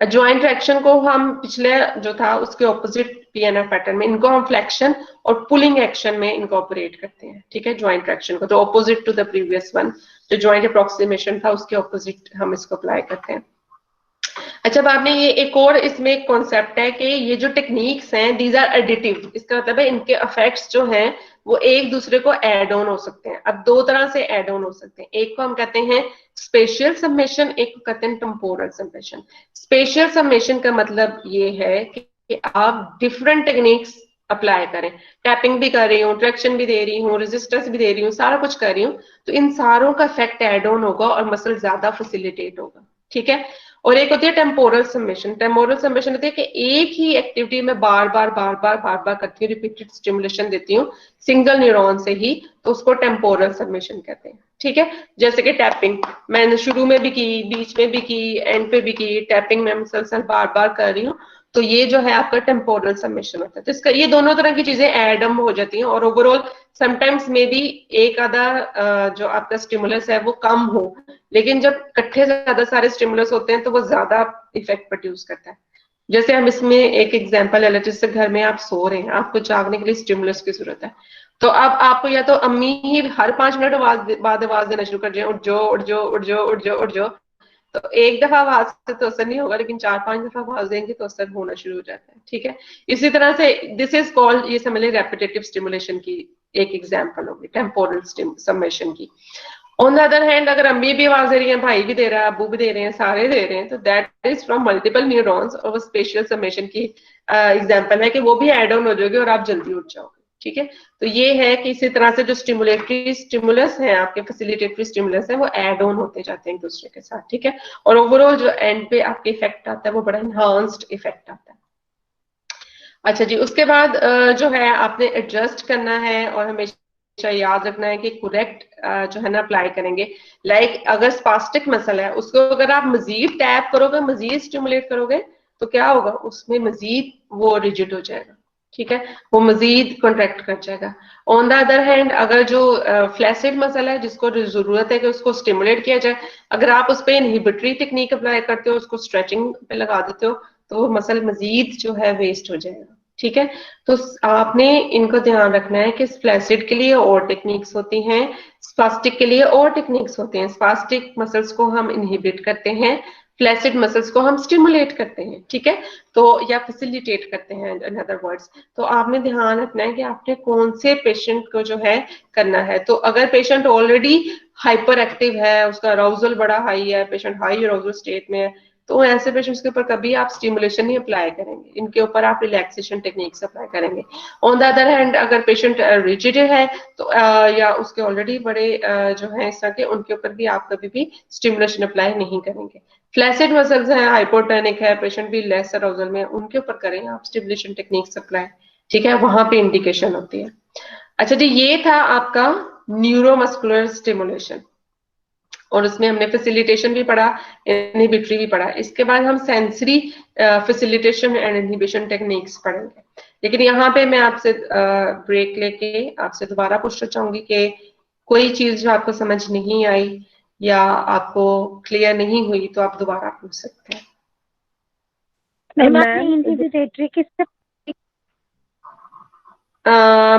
Speaker 1: ज्वाइंट ट्रैक्शन को हम पिछले जो था उसके ऑपोजिट पीएनएफ पैटर्न में, इनको हम फ्लेक्शन और पुलिंग एक्शन में इनकॉर्पोरेट करते हैं, ठीक है, ज्वाइंट ट्रैक्शन को। तो opposite to the previous one, जो ज्वाइंट अप्रोक्सीमेशन था उसके ऑपोजिट हम इसको अप्लाई करते हैं। अच्छा, बाद में ये एक और इसमें एक कॉन्सेप्ट है कि ये जो टेक्निक्स हैं, दीज आर एडिटिव। इसका मतलब है इनके इफेक्ट्स जो हैं वो एक दूसरे को एड ऑन हो सकते हैं। अब दो तरह से एड ऑन हो सकते हैं, एक को हम कहते हैं स्पेशियल सबमिशन, एक को कहते हैं टेम्पोरल सबमिशन। स्पेशियल सबमिशन का मतलब ये है कि आप डिफरेंट टेक्निक्स अप्लाई करें, टैपिंग भी कर रही हूँ, ट्रैक्शन भी दे रही हूँ, रेजिस्टेंस भी दे रही हूँ, सारा कुछ कर रही हूँ, तो इन सारों का इफेक्ट एड ऑन होगा और मसल ज्यादा फैसिलिटेट होगा, ठीक है। और एक होती है टेम्पोरल सबमिशन। टेम्पोरल सबमिशन होती है कि एक ही एक्टिविटी में बार बार करती हूँ, रिपीटेड स्टिमुलेशन देती हूँ सिंगल न्यूरॉन से ही, तो उसको टेम्पोरल सबमिशन कहते हैं, ठीक है। जैसे कि टैपिंग मैंने शुरू में भी की, बीच में भी की, एंड पे भी की, टैपिंग में मुसलसल बार बार कर रही हूँ, तो ये जो है आपका टेम्पोरल सबमिशन होता है। तो इसका ये दोनों तरह की चीजें एडम हो जाती हैं, और ओवरऑल समटाइम्स में भी एक आधा जो आपका स्टिमुलस है वो कम हो, लेकिन जब इकट्ठे ज्यादा सारे स्टिमुलस होते हैं तो वो ज्यादा इफेक्ट प्रोड्यूस करता है। जैसे हम इसमें एक एग्जांपल है, जैसे घर में आप सो रहे हैं, आपको जागने के लिए स्टिमुलस की जरूरत है, तो अब आपको या तो अम्मी ही हर 5 मिनट बाद आवाज देना शुरू कर जाए, उठ जाओ उठ जाओ उठ जाओ उठ जाओ उठ जाओ, तो एक दफा आवाज से तो असर नहीं होगा, लेकिन 4-5 दफा आवाज देंगे तो असर होना शुरू हो जाता है, ठीक है। इसी तरह से दिस इज कॉल्ड, ये समझ लें रेपिटेटिव स्टिमुलेशन की एक एग्जांपल होगी टेम्पोरल सबमिशन की। ऑन द अदर हैंड अगर अम्मी भी आवाज दे रही है, भाई भी दे रहा है, अबू भी दे रहे हैं, सारे दे रहे हैं, तो that is from multiple neurons, और वो स्पेशियल समेशन की एग्जांपल है कि वो भी ऐड ऑन हो जाओगे और आप जल्दी उठ जाओगे। ठीक है, तो ये है कि इसी तरह से जो स्टिमुलेटरी स्टिमुलस है, आपके फैसिलिटेटरी स्टिमुलस है, वो ऐड ऑन होते जाते हैं एक दूसरे के साथ। ठीक है, और ओवरऑल जो एंड पे आपके इफेक्ट आता है वो बड़ा इनहांस्ड इफेक्ट आता है। अच्छा जी, उसके बाद जो है आपने एडजस्ट करना है और हमेशा याद रखना है कि करेक्ट जो है ना अप्लाई करेंगे। लाइक अगर स्पास्टिक मसल है, उसको अगर आप मजीद टैप करोगे, मजीद स्टिमुलेट करोगे, तो क्या होगा, उसमें मजीद वो रिजिड हो जाएगा। ठीक है, वो मजीद कॉन्ट्रैक्ट कर जाएगा। ऑन द अदर हैंड अगर जो फ्लैसिड मसल है, जिसको जरूरत है कि उसको स्टिमुलेट किया जाए, अगर आप उस पर इनहिबिटरी टेक्निक अप्लाई करते हो, उसको स्ट्रेचिंग पे लगा देते हो, तो वो मसल मजीद जो है वेस्ट हो जाएगा। ठीक है, तो आपने इनको ध्यान रखना है कि फ्लैसिड के लिए और टेक्निक्स होती हैं, स्पास्टिक के लिए और टेक्निक्स होते हैं। स्पास्टिक मसल्स को हम इनहिबिट करते हैं, फ्लैसिड मसल्स को हम स्टिमुलेट करते हैं। ठीक है, तो या फैसिलिटेट करते हैं इन अदर वर्ड्स। तो आपने ध्यान रखना है कि आपने कौन से पेशेंट को जो है करना है। तो अगर पेशेंट ऑलरेडी हाइपर एक्टिव है, उसका अराउजल बड़ा हाई है, पेशेंट हाई अराउजल स्टेट में है, तो ऐसे पेशेंट्स के ऊपर कभी आप स्टिमुलेशन नहीं अप्लाई करेंगे, इनके ऊपर आप रिलैक्सेशन टेक्निक्स अप्लाई करेंगे। ऑन द अदर हैंड अगर पेशेंट रिजिड है, तो या उसके ऑलरेडी बड़े जो है इस तरह के, उनके ऊपर भी आप कभी भी स्टिमुलेशन अप्लाई नहीं करेंगे। फ्लैसिड मसल्स हैं, हाइपोटोनिक है, पेशेंट भी लेस अराउजल में है, उनके ऊपर करें आप स्टिमुलेशन टेक्निक्स अप्लाई। ठीक है, वहां पे इंडिकेशन होती है। अच्छा जी, ये था आपका न्यूरोमस्कुलर स्टिमुलेशन, और उसमें हमने फैसिलिटेशन भी पढ़ा, इनहिबिटरी भी पढ़ा। इसके बाद हम sensory facilitation and inhibition techniques पढ़ेंगे। लेकिन यहाँ पे मैं आपसे ब्रेक लेके आपसे दोबारा पूछना चाहूंगी कि कोई चीज जो आपको समझ नहीं आई या आपको क्लियर नहीं हुई, तो आप दोबारा पूछ सकते हैं।
Speaker 3: मैम आपने इनहिबिटरी किससे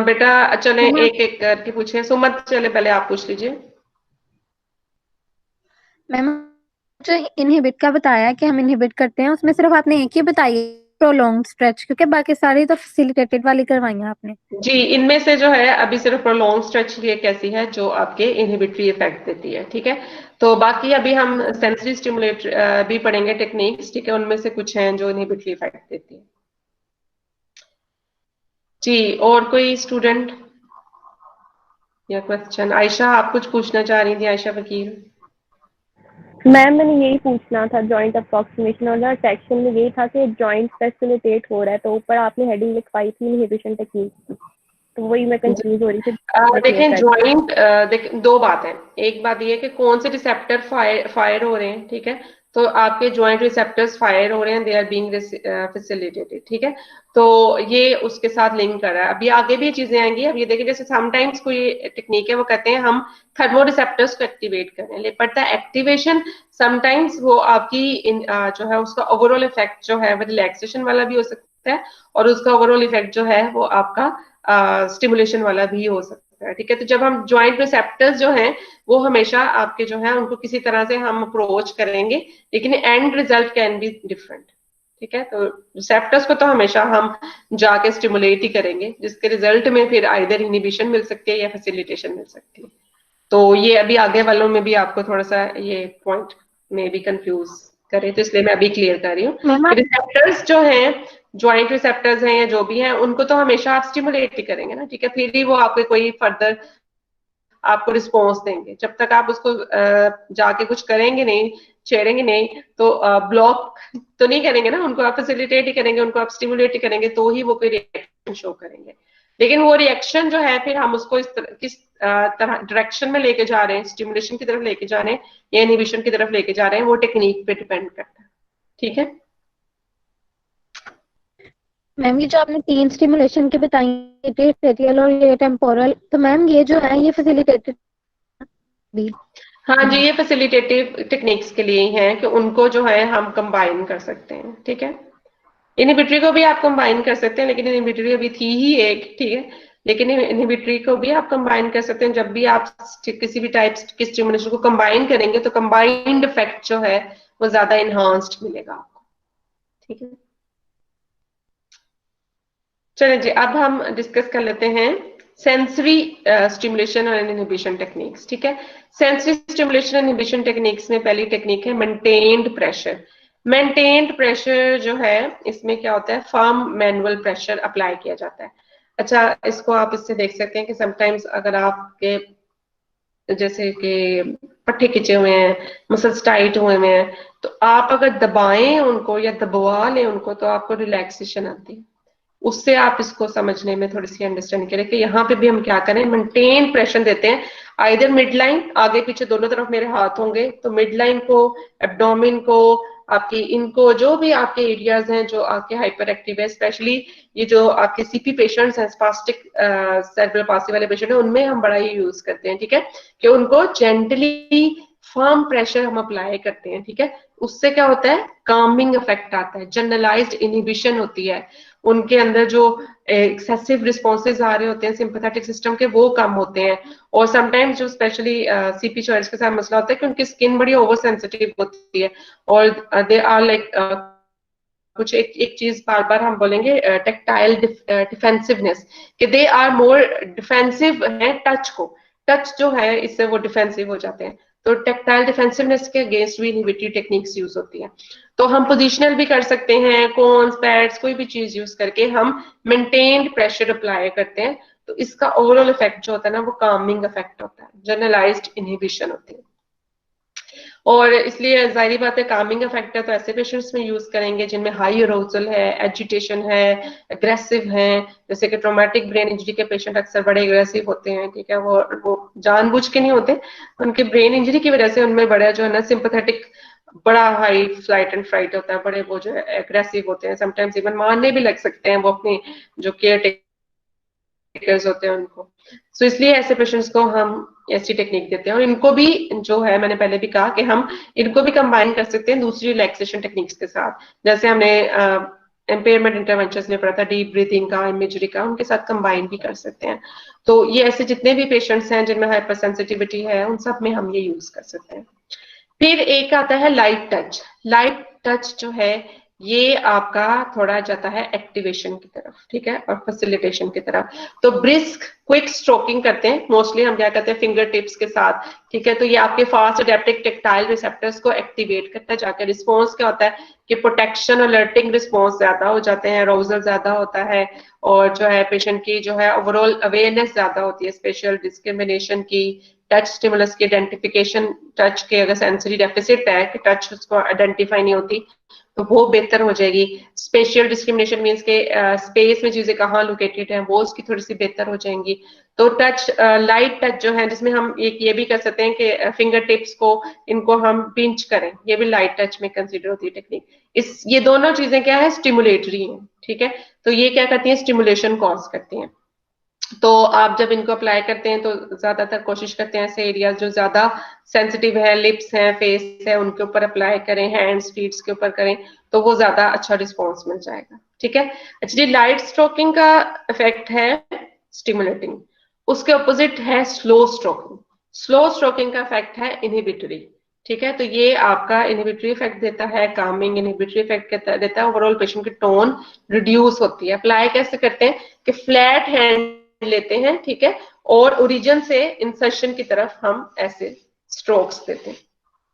Speaker 1: बेटा चले एक एक करके पूछे। सुमत चले पहले आप पूछ लीजिए।
Speaker 3: मैम जो इनहिबिट का बताया कि हम इनहिबिट करते हैं, उसमें सिर्फ आपने एक ही बताई प्रोलॉन्ग स्ट्रेच, क्योंकि बाकी सारी तो फैसिलिटेटेड वाली करवाई है आपने।
Speaker 1: जी, इनमें से जो है अभी सिर्फ प्रोलॉन्ग स्ट्रेच ये कैसी है जो आपके इनहिबिटरी इफेक्ट देती है। ठीक है, तो बाकी अभी हम सेंसरी स्टिमुलेट भी पढ़ेंगे टेक्निक्स। ठीक है, उनमें से कुछ हैं जो इनहिबिटरी इफेक्ट देती है। जी, और कोई स्टूडेंट या क्वेश्चन? आयशा, आप कुछ पूछना चाह रही थी, आयशा वकील।
Speaker 4: मैम मैंने यही पूछना था, जॉइंट अप्रोक्सीमेशन और सेक्शन में यही था कि जॉइंट फैसिलिटेट हो रहा है, तो ऊपर आपने हेडिंग लिखवाई थी इनहिबिशन टेक्निक की, तो वही मैं कंफ्यूज हो रही थी।
Speaker 1: देखें ज्वाइंट, दो बात है। एक बात ये है कि कौन से रिसेप्टर फायर हो रहे हैं। ठीक है, तो आपके ज्वाइंट रिसेप्टर्स फायर हो रहे हैं, दे आर बीइंग फैसिलिटेटेड। ठीक है, तो ये उसके साथ लिंक कर रहा है। अभी आगे भी चीजें आएंगी। अब ये देखिए, जैसे समटाइम्स कोई टेक्निक है, वो कहते हैं हम थर्मो रिसेप्टर्स को एक्टिवेट करें, लेकिन पड़ता है एक्टिवेशन समटाइम्स वो आपकी जो है उसका ओवरऑल इफेक्ट जो है वो रिलैक्सेशन वाला भी हो सकता है, और उसका ओवरऑल इफेक्ट जो है वो आपका स्टिमुलेशन वाला भी हो सकता है। ठीक है, तो जब हम ज्वाइंट रिसेप्टर्स जो हैं वो हमेशा आपके जो है उनको किसी तरह से हम अप्रोच करेंगे, लेकिन and result can be different. ठीक है, तो रिसेप्टर्स को तो हमेशा हम जाके स्टिमुलेट ही करेंगे, जिसके रिजल्ट में फिर आइदर इनहिबिशन मिल सकती है या फैसिलिटेशन मिल सकती है। तो ये अभी आगे वालों में भी आपको थोड़ा सा ये पॉइंट में भी कंफ्यूज करे, तो इसलिए मैं अभी क्लियर कर रही हूँ। रिसेप्टर्स जो हैं, ज्वाइंट रिसेप्टर्स हैं या जो भी हैं, उनको तो हमेशा आप स्टिमुलेट ही करेंगे ना। ठीक है, फिर ही वो आपके कोई फर्दर आपको रिस्पॉन्स देंगे। जब तक आप उसको जाके कुछ करेंगे नहीं, छेड़ेंगे नहीं, तो ब्लॉक तो नहीं करेंगे ना, उनको आप फैसिलिटेट ही करेंगे, उनको आप स्टिमुलेट ही करेंगे, तो ही वो कोई रिएक्शन शो करेंगे। लेकिन वो रिएक्शन जो है फिर हम उसको किस तरह डायरेक्शन में लेके जा रहे हैं, स्टिमुलेशन की तरफ लेके जा रहे हैं या इनहिबिशन की तरफ लेके जा रहे हैं, वो टेक्निक पे डिपेंड करता है। ठीक है
Speaker 3: मैम, ये जो आपने 3 स्टिमुलेशन के बताई, फेशियल और ये टेम्पोरल, तो मैम ये जो है ये फैसिलिटेटेड भी?
Speaker 1: हाँ जी, ये फैसिलिटेटिव टेक्निक्स के लिए ही है कि उनको जो है हम कंबाइन कर सकते हैं। ठीक है, इनहिबिटरी को भी आप कंबाइन कर सकते हैं, लेकिन इनहिबिटरी अभी थी ही एक। ठीक है, लेकिन इनहिबिटरी को भी आप कंबाइन कर सकते हैं। जब भी आप किसी भी टाइप की स्टिमुलेशन को कंबाइन करेंगे, तो कंबाइंड इफेक्ट जो है वो ज्यादा इनहांस्ड मिलेगा आपको। ठीक है, चलिए जी, अब हम डिस्कस कर लेते हैं सेंसरी स्टिमुलेशन और इनहिबिशन टेक्निक्स, ठीक है। सेंसरी स्टिमुलेशन इनहिबिशन टेक्निक्स में पहली टेक्निक है मेंटेन्ड प्रेशर। मेंटेन्ड प्रेशर जो है, इसमें क्या होता है, फर्म मैनुअल प्रेशर अप्लाई किया जाता है। अच्छा, इसको आप इससे देख सकते हैं कि समटाइम्स अगर आपके जैसे कि पट्टे खिंचे हुए हैं, मसल्स टाइट हुए हैं, तो आप अगर दबाएं उनको या दबवा लें उनको तो आपको रिलैक्सेशन आती है। उससे आप इसको समझने में थोड़ी सी अंडरस्टैंड करें कि यहाँ पे भी हम क्या करें, मेंटेन प्रेशर देते हैं। आइदर मिड लाइन, आगे पीछे दोनों तरफ मेरे हाथ होंगे, तो मिड लाइन को, एब्डोमिन को, आपकी इनको, जो भी आपके एरियाज हैं जो आपके हाइपर एक्टिव है, स्पेशली ये जो आपके सीपी पेशेंट्स हैं, स्पास्टिक सेरेब्रल पाल्सी वाले पेशेंट हैं, उनमें हम बड़ा ये यूज करते हैं, ठीक है, कि उनको जेंटली फर्म प्रेशर हम अप्लाई करते हैं, ठीक है। उससे क्या होता है, कामिंग इफेक्ट आता है, जनरलाइज्ड इनहिबिशन होती है, उनके अंदर जो एक्सेसिव रिस्पॉन्सेज आ रहे होते हैं सिंपैथेटिक सिस्टम के, वो कम होते हैं। और समटाइम्स जो स्पेशली सीपी चॉइस के साथ मसला होता है कि उनकी स्किन बड़ी ओवर सेंसिटिव होती है, और दे आर लाइक कुछ एक चीज बार बार हम बोलेंगे, टेक्टाइल डिफेंसिवनेस, कि दे आर मोर डिफेंसिव है टच को, टच जो है इससे वो डिफेंसिव हो जाते हैं। तो टेक्टाइल डिफेंसिवनेस के अगेंस्ट भी इनहिबिटरी टेक्निक्स यूज होती है। तो हम पोजिशनल भी कर सकते हैं, कोन्स, पैड्स, कोई भी चीज यूज करके हम मेंटेन्ड प्रेशर अप्लाई करते हैं। तो इसका ओवरऑल इफेक्ट जो होता है ना, वो कामिंग इफेक्ट होता है, जनरलाइज्ड इनहिबिशन होती है। और इसलिए जाहिर बात है, कामिंग इफेक्ट है तो ऐसे पेशेंट्स में यूज करेंगे जिनमें हाई अरोजल है, एजिटेशन है, अग्रेसिव हैं, जैसे कि ट्रॉमेटिक ब्रेन इंजरी के पेशेंट अक्सर बड़े अग्रेसिव होते हैं, ठीक है, वो जानबूझ के नहीं होते, उनके ब्रेन इंजरी की वजह से उनमें बड़ा जो है ना सिंपैथेटिक, बड़ा हाई फ्लाइट एंड फ्राइट होता है, बड़े वो जो है एग्रेसिव होते हैं, समटाइम्स इवन मारने भी लग सकते हैं वो अपने जो केयर टेकर्स होते हैं उनको। सो इसलिए ऐसे पेशेंट्स को हम ऐसी टेक्निक देते हैं, और इनको भी जो है, मैंने पहले भी कहा कि हम इनको भी कंबाइन कर सकते हैं दूसरी रिलैक्सेशन टेक्निक्स के साथ, जैसे हमने एम्पेयरमेंट इंटरवेंशंस में पढ़ा था, डीप ब्रीथिंग का, इमेजरी का, उनके साथ कंबाइन भी कर सकते हैं। तो ये ऐसे जितने भी पेशेंट्स हैं जिनमें हाइपर सेंसिटिविटी है, उन सब में हम ये यूज कर सकते हैं। फिर एक आता है लाइट टच। लाइट टच जो है, ये आपका थोड़ा जाता है एक्टिवेशन की तरफ, ठीक है, और फैसिलिटेशन की तरफ। तो ब्रिस्क क्विक स्ट्रोकिंग करते हैं, मोस्टली हम क्या करते हैं, फिंगर टिप्स के साथ, ठीक है। तो ये आपके फास्ट अडेप्टिक टेक्टाइल रिसेप्टर्स को एक्टिवेट करता है जाकर। रिस्पॉन्स क्या होता है कि प्रोटेक्शन, अलर्टिंग रिस्पॉन्स ज्यादा हो जाते हैं, अराउजल ज्यादा होता है, और जो है पेशेंट की जो है ओवरऑल अवेयरनेस ज्यादा होती है, स्पेशल डिस्क्रिमिनेशन की, टच स्टिमुलस की आइडेंटिफिकेशन, टच के अगर सेंसरी डेफिसिट है कि टच उसको आइडेंटिफाई नहीं होती, तो वो बेहतर हो जाएगी। स्पेशल डिस्क्रिमिनेशन मीन्स के स्पेस में चीजें कहाँ लोकेटेड हैं, वो उसकी थोड़ी सी बेहतर हो जाएंगी। तो टच, लाइट टच जो है, जिसमें हम एक ये भी कर सकते हैं कि फिंगर टिप्स को, इनको हम पिंच करें, ये भी लाइट टच में कंसीडर होती है टेक्निक। ये दोनों चीजें क्या है, स्टिमुलेटरी हैं, ठीक है। तो ये क्या करती है, स्टिमुलेशन कॉज करती हैं। तो आप जब इनको अप्लाई करते हैं तो ज्यादातर कोशिश करते हैं ऐसे एरियाज जो ज्यादा सेंसिटिव है, लिप्स हैं, फेस है, उनके ऊपर अप्लाई करें, हैंड्स फीट्स के ऊपर करें, तो वो ज्यादा अच्छा रिस्पॉन्स मिल जाएगा, ठीक है। एक्चुअली लाइट स्ट्रोकिंग का इफेक्ट है स्टिमुलेटिंग, उसके ऑपोजिट है स्लो स्ट्रोकिंग। स्लो स्ट्रोकिंग का इफेक्ट है इनहिबिटरी, ठीक है। तो ये आपका इनहिबिटरी इफेक्ट देता है, कामिंग इनहिबिटरी इफेक्ट देता है, ओवरऑल पेशेंट की टोन रिड्यूस होती है। अप्लाई कैसे करते हैं कि फ्लैट हैंड लेते हैं, ठीक है, और ओरिजिन से इंसर्शन की तरफ हम ऐसे स्ट्रोक्स देते हैं,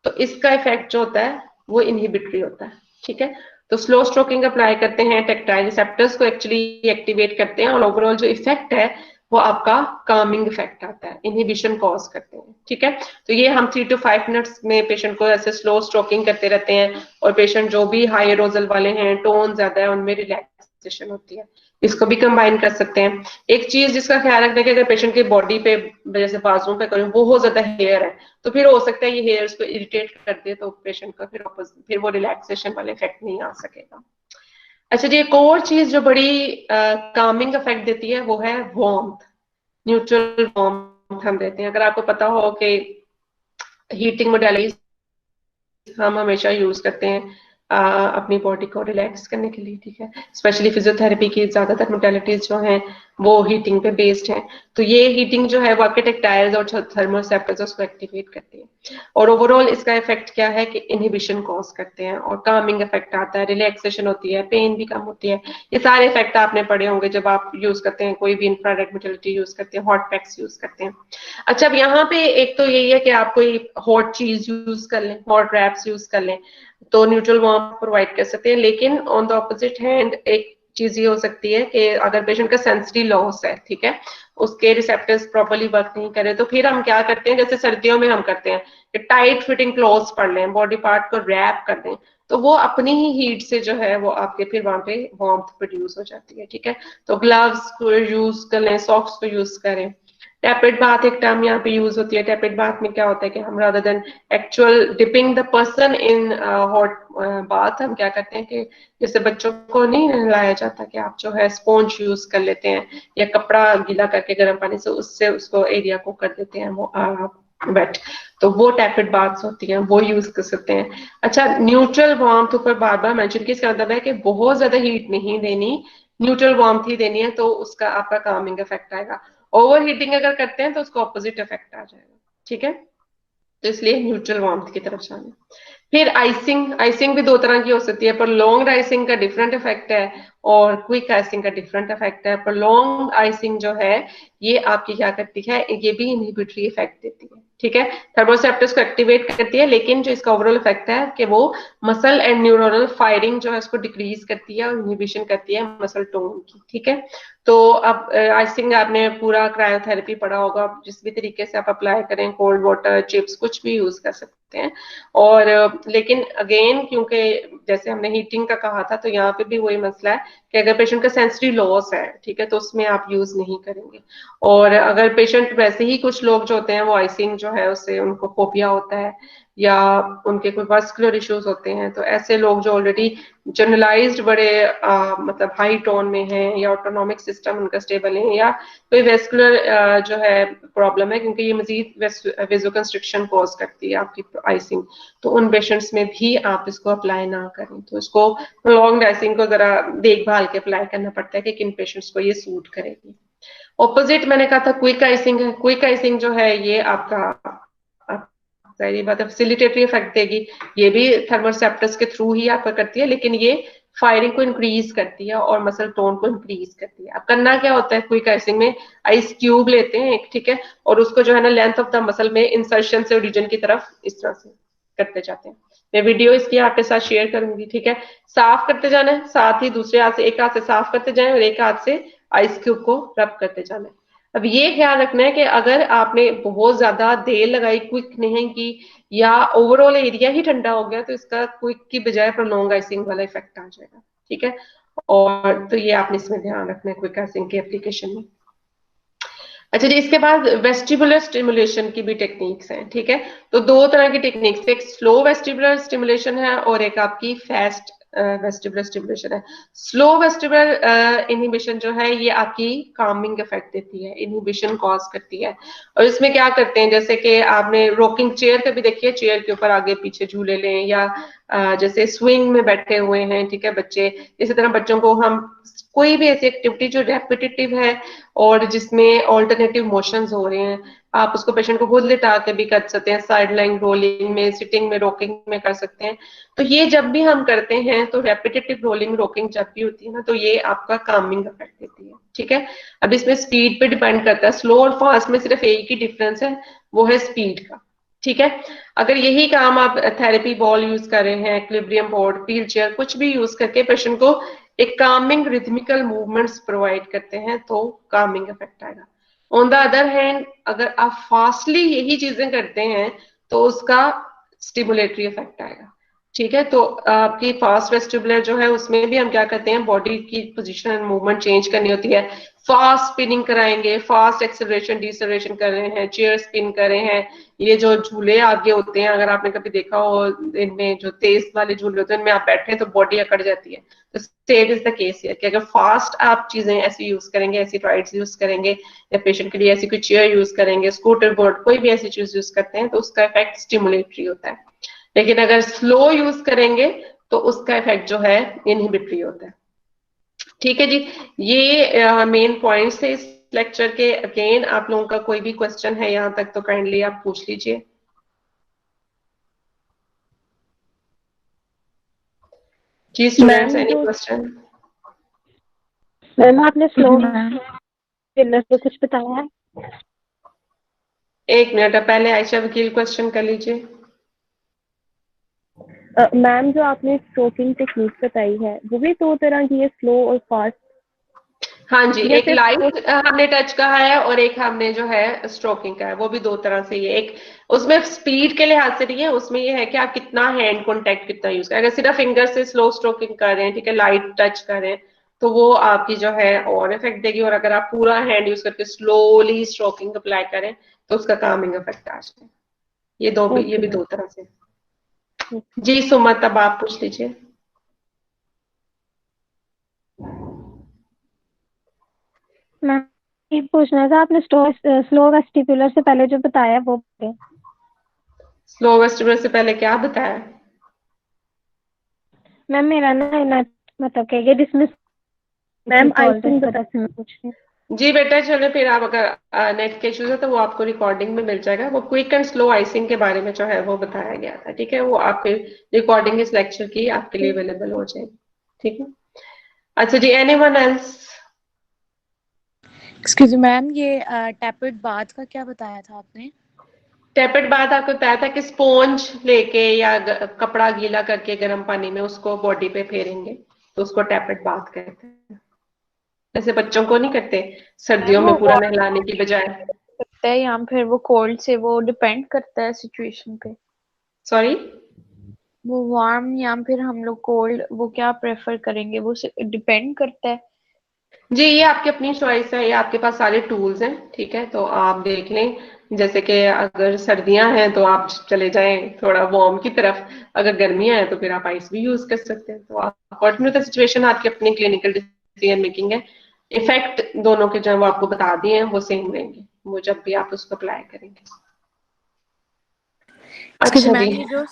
Speaker 1: तो इसका इफेक्ट जो होता है वो इनहिबिटरी होता है, ठीक है। तो स्लो स्ट्रोकिंग अप्लाई करते हैं, टेक्टाइल रिसेप्टर्स को एक्चुअली एक्टिवेट करते हैं, और ओवरऑल जो इफेक्ट है वो आपका कामिंग इफेक्ट आता है, इनहिबिशन कॉज करते हैं, ठीक है। तो ये हम 3 to 5 मिनट्स में पेशेंट को ऐसे स्लो स्ट्रोकिंग करते रहते हैं, और पेशेंट जो भी हाई एरोजल वाले हैं, टोन ज्यादा है, उनमें रिलैक्सेशन होती है। इसको भी कंबाइन कर सकते हैं। एक चीज जिसका ख्याल रखना है कि अगर पेशेंट की बॉडी पे, जैसे बाजुओं पे करें, बहुत ज्यादा हेयर है, तो फिर हो सकता है ये हेयर्स को इरिटेट कर दे, तो पेशेंट का फिर वो रिलैक्सेशन वाले इफेक्ट नहीं आ सकेगा। अच्छा जी, एक और चीज जो बड़ी कामिंग इफेक्ट देती है वो है वार्मथ, न्यूट्रल वार्मथ हम देते हैं। अगर आपको पता हो कि हीटिंग मोडेलिटीज हम हमेशा यूज करते हैं अपनी बॉडी को रिलैक्स करने के लिए, ठीक है। स्पेशली फिजियोथेरेपी की ज्यादातर मोडेलिटीज जो हैं वो हीटिंग पे बेस्ड है। तो ये हीटिंग जो है वो आपके टेक्टाइल्स और थर्मोसेप्टर्स उसको एक्टिवेट करती है, और ओवरऑल इसका इफेक्ट क्या है कि इनहिबिशन कॉज करते हैं और कामिंग इफेक्ट आता है, रिलैक्सेशन होती है, पेन भी कम होती है। ये सारे इफेक्ट आपने पढ़े होंगे जब आप यूज करते हैं कोई भी इंफ्रारेड मोटिलिटी यूज करते हैं, हॉट पैक्स यूज करते हैं। अच्छा, अब यहाँ पे एक तो यही है कि आप कोई हॉट चीज यूज कर लें, हॉट रैप्स यूज कर लें तो न्यूट्रल वार्म प्रोवाइड कर सकते हैं। लेकिन ऑन द ऑपोजिट हैंड एक चीज ये हो सकती है कि अगर पेशेंट का सेंसिटिव लॉस है, ठीक है, उसके रिसेप्टर्स प्रॉपर्ली वर्क नहीं करे, तो फिर हम क्या करते हैं, जैसे सर्दियों में हम करते हैं कि टाइट फिटिंग क्लॉथ्स पढ़ लें, बॉडी पार्ट को रैप कर दें, तो वो अपनी ही हीट से जो है वो आपके फिर वहां पे वार्मथ प्रोड्यूस हो जाती है, ठीक है। तो ग्लव्स को यूज कर लें, सॉक्स को यूज करें। टैपेड बाथ एक टर्म यहाँ पे यूज होती है। टैपेड बाथ में क्या होता है कि हम rather than actual dipping the person in hot bath, हम क्या करते हैं कि जैसे बच्चों को नहीं नहलाया जाता कि आप जो है स्पॉन्ज यूज कर लेते हैं या कपड़ा गीला करके गर्म पानी से उससे उसको एरिया को कर देते हैं वो वेट, तो वो टैपेड बाथ्स होती हैं, वो यूज कर सकते हैं। अच्छा, न्यूट्रल वार्मथ ऊपर बार बार मेंशन की, इसका मतलब है कि बहुत ज्यादा हीट नहीं देनी, न्यूट्रल वार्मथ ही देनी है, तो उसका आपका कामिंग इफेक्ट आएगा। ओवर हीटिंग अगर करते हैं तो उसको ऑपोजिट इफेक्ट आ जाएगा, ठीक है। तो इसलिए न्यूट्रल वार्मथ की तरफ जाना। फिर आइसिंग, आइसिंग भी दो तरह की हो सकती है, पर लॉन्ग आइसिंग का डिफरेंट इफेक्ट है और क्विक आइसिंग का डिफरेंट इफेक्ट है। पर लॉन्ग आइसिंग जो है ये आपकी क्या करती है, ये भी इनहिबिटरी इफेक्ट देती है, ठीक है, थर्मोसेप्टर्स को एक्टिवेट करती है, लेकिन जो इसका ओवरऑल इफेक्ट है कि वो मसल एंड न्यूरोनल फायरिंग जो है उसको डिक्रीज करती है और इनहिबिशन करती है मसल टोन की, ठीक है। तो अब आइसिंग आपने पूरा क्रायोथेरेपी पढ़ा होगा, जिस भी तरीके से आप अप्लाई करें, कोल्ड वाटर, चिप्स, कुछ भी यूज कर सकते हैं। और लेकिन अगेन क्योंकि जैसे हमने हीटिंग का कहा था, तो यहाँ पे भी वही मसला है कि अगर पेशेंट का सेंसिटिव लॉस है, ठीक है, तो उसमें आप यूज नहीं करेंगे। और अगर पेशेंट वैसे ही, कुछ लोग जो होते हैं वो आइसिंग जो है उससे उनको फोबिया होता है या उनके कोई वस्कुलर इश्यूज होते हैं, तो ऐसे लोग जो ऑलरेडी जनरलाइज्ड बड़े मतलब हाई टोन में हैं या ऑटोनॉमिक सिस्टम उनका स्टेबल है या कोई वेस्कुलर जो है प्रॉब्लम है, क्योंकि ये मजीद वेजोकंस्ट्रिक्शन कॉज करती है आपकी आइसिंग, तो उन पेशेंट्स में भी आप इसको अप्लाई ना करें। तो इसको लॉन्ग आइसिंग को जरा देखभाल के अप्लाई करना पड़ता है कि किन पेशेंट्स को ये सूट करेगी। ऑपोजिट मैंने कहा था क्विक आइसिंग है। क्विक आइसिंग जो है ये आपका सारी बात फैसिलिटेटरी इफेक्ट देगी, ये भी थर्मोसेप्टर्स के थ्रू ही आपका करती है, लेकिन ये फायरिंग को इंक्रीज करती है और मसल टोन को इंक्रीज करती है। अब करना क्या होता है क्विक आइसिंग में, आइस क्यूब लेते हैं एक, ठीक है, और उसको जो है ना लेंथ ऑफ द मसल में इंसर्शन से ओरिजिन की तरफ इस तरह से करते जाते हैं। मैं वीडियो इसकी आपके साथ शेयर करूंगी, ठीक है। साफ करते जाना है, साथ ही दूसरे हाथ से, एक हाथ से साफ करते जाएं और एक हाथ से आइस क्यूब को रब करते जाना है। अब ये ख्याल रखना है कि अगर आपने बहुत ज्यादा देर लगाई, क्विक नहीं की, या ओवरऑल एरिया ही ठंडा हो गया, तो इसका क्विक की बजाय प्रोलॉन्ग आइसिंग वाला इफेक्ट आ जाएगा, ठीक है। और तो ये आपने इसमें ध्यान रखना है क्विक आइसिंग के एप्लीकेशन में। अच्छा जी, इसके बाद वेस्टिबुलर स्टिमुलेशन की भी टेक्निक्स हैं, ठीक है। तो दो तरह की टेक्निक्स, एक स्लो वेस्टिबुलर स्टिमुलेशन है और एक आपकी फास्ट वेस्टिबुलर स्टिमुलेशन है। स्लो वेस्टिबुलर इनहिबिशन जो है ये आपकी कामिंग इफेक्ट देती है, इनहिबिशन कॉज करती है। और इसमें क्या करते हैं, जैसे कि आपने रॉकिंग चेयर कभी देखी है, चेयर के ऊपर आगे पीछे झूले लें, या जैसे स्विंग में बैठे हुए हैं, ठीक है बच्चे, इसी तरह बच्चों को हम कोई भी ऐसी एक्टिविटी जो रेपिटेटिव है और जिसमें ऑल्टरनेटिव मोशंस हो रहे हैं, आप उसको पेशेंट को खुद लिटा के भी कर सकते हैं, साइड लाइन रोलिंग में, सिटिंग में, रॉकिंग में कर सकते हैं। तो ये जब भी हम करते हैं तो रेपिटेटिव रोलिंग रॉकिंग जब भी होती है ना, तो ये आपका कामिंग इफेक्ट देती है, ठीक है। अब इसमें स्पीड पे डिपेंड करता है, स्लो और फास्ट में सिर्फ एक ही डिफरेंस है, वो है स्पीड का, ठीक है। अगर यही काम आप थेरेपी बॉल यूज कर रहे हैं, इक्विलिब्रियम बोर्ड, व्हील चेयर, कुछ भी यूज करके पेशेंट को एक कामिंग रिथमिकल मूवमेंट्स प्रोवाइड करते हैं, तो कामिंग इफेक्ट आएगा। ऑन द अदर हैंड अगर आप फास्टली यही चीजें करते हैं तो उसका स्टिमुलेटरी इफेक्ट आएगा, ठीक है। तो आपकी फास्ट वेस्टिबुलर जो है उसमें भी हम क्या करते हैं, बॉडी की पोजीशन एंड मूवमेंट चेंज करनी होती है। फास्ट स्पिनिंग कराएंगे, फास्ट एक्सेलरेशन डिसेलरेशन कर रहे हैं, चेयर स्पिन कर रहे हैं, ये जो झूले आगे होते हैं, अगर आपने कभी देखा हो, इनमें जो तेज वाले झूले होते हैं इनमें आप बैठे हैं तो बॉडी अकड़ जाती है। तो सेम इज द केस है कि अगर फास्ट आप चीजें ऐसी यूज करेंगे, ऐसी राइड्स यूज करेंगे, या पेशेंट के लिए ऐसी कोई चेयर यूज करेंगे, स्कूटर बोर्ड, कोई भी ऐसी चीज यूज करते हैं, तो उसका इफेक्ट स्टिमुलेटरी होता है। लेकिन अगर स्लो यूज करेंगे तो उसका इफेक्ट जो है इनहिबिटरी होता है। ठीक है जी, ये मेन पॉइंट्स थे इस लेक्चर के। अगेन आप लोगों का कोई भी क्वेश्चन है यहाँ तक तो काइंडली आप पूछ लीजिए। जी स्टूडेंट्स,
Speaker 4: मैम
Speaker 1: एनी
Speaker 4: जो
Speaker 1: क्वेश्चन?
Speaker 4: मैम आपने स्लो
Speaker 3: मैम
Speaker 4: विनर पे कुछ बताया है?
Speaker 1: एक मिनट, पहले आयशा वकील क्वेश्चन कर लीजिए।
Speaker 4: मैम जो आपने स्ट्रोकिंग टेक्निक बताई है वो भी दो तरह की है, स्लो और फास्ट,
Speaker 1: हाँ जी,
Speaker 4: या
Speaker 1: एक
Speaker 4: फिर
Speaker 1: लाइट हमने टच का है और एक हमने जो है स्ट्रोकिंग का है, वो भी दो तरह से ही है। एक उसमें स्पीड के लिहाज से नहीं है, उसमें ये है कि आप कितना हैंड कांटेक्ट कितना यूज करें। अगर सिर्फ फिंगर से स्लो स्ट्रोकिंग कर रहे हैं, ठीक है, लाइट टच कर रहे हैं, तो वो आपकी जो है और इफेक्ट देगी। और अगर आप पूरा हैंड यूज करके स्लोली स्ट्रोकिंग अप्लाई करें तो उसका कामिंग इफेक्ट आ जाए। ये
Speaker 4: ओके
Speaker 1: भी
Speaker 4: मैम।
Speaker 1: दो तरह से। जी सुमत, अब आप पूछ लीजिए।
Speaker 3: मैम ये पूछना था, आपने स्लो वेस्टिबुलर से पहले जो बताया वो बताइए।
Speaker 1: स्लो वेस्टिबुलर से पहले क्या बताया?
Speaker 3: मैम मेरा ना मतलब क्या ये डिसमिस
Speaker 4: मैम
Speaker 3: कॉल तो इस
Speaker 4: आइसिंग
Speaker 3: वजह से मैं पूछ रही हूँ।
Speaker 1: जी बेटा, चलो फिर आप अगर नेट के इश्यूज है तो वो आपको रिकॉर्डिंग में मिल जाएगा। वो क्विक एंड स्लो आइसिंग के बारे में जो है वो बताया गया था, ठीक है। वो आपके रिकॉर्डिंग इस लेक्चर की आपके लिए अवेलेबल हो जाएगी, ठीक है। अच्छा जी, एनीवन एल्स?
Speaker 2: एक्सक्यूज मैम, ये टैपेड बाथ का क्या बताया था आपने?
Speaker 1: टेपेड बाथ आपको बताया था कि स्पॉन्ज लेके या कपड़ा गीला करके गर्म पानी में उसको बॉडी पे फेरेंगे, तो उसको टैपेड बाथ कहते हैं। ऐसे बच्चों को नहीं करते सर्दियों
Speaker 5: मैम
Speaker 1: में
Speaker 5: वो
Speaker 1: पूरा नहलाने की बजाय।
Speaker 5: करता है या फिर वो कोल्ड से, वो डिपेंड करता है सिचुएशन पे।
Speaker 1: सॉरी?
Speaker 5: वो वार्म या फिर हम लोग कोल्ड, वो क्या प्रेफर करेंगे, वो डिपेंड करता है।
Speaker 1: जी ये आपकी अपनी चॉइस है, ये आपके पास सारे टूल्स हैं, ठीक है। तो आप देख लें, जैसे कि अगर सर्दियां हैं तो आप चले जाएं थोड़ा वार्म की तरफ, अगर गर्मियां हैं तो फिर आप आइस भी यूज कर सकते हैं। तो आप अकॉर्डिंग टू द सिचुएशन आपकी अपनी क्लिनिकल डिसीजन मेकिंग है। इफेक्ट दोनों के जो वो आपको बता दिए हैं वो सेम रहेंगे, वो जब भी आप उसको अप्लाई करेंगे।
Speaker 2: एक्सक्यूज
Speaker 1: अच्छा जी।
Speaker 2: मैम, ये जो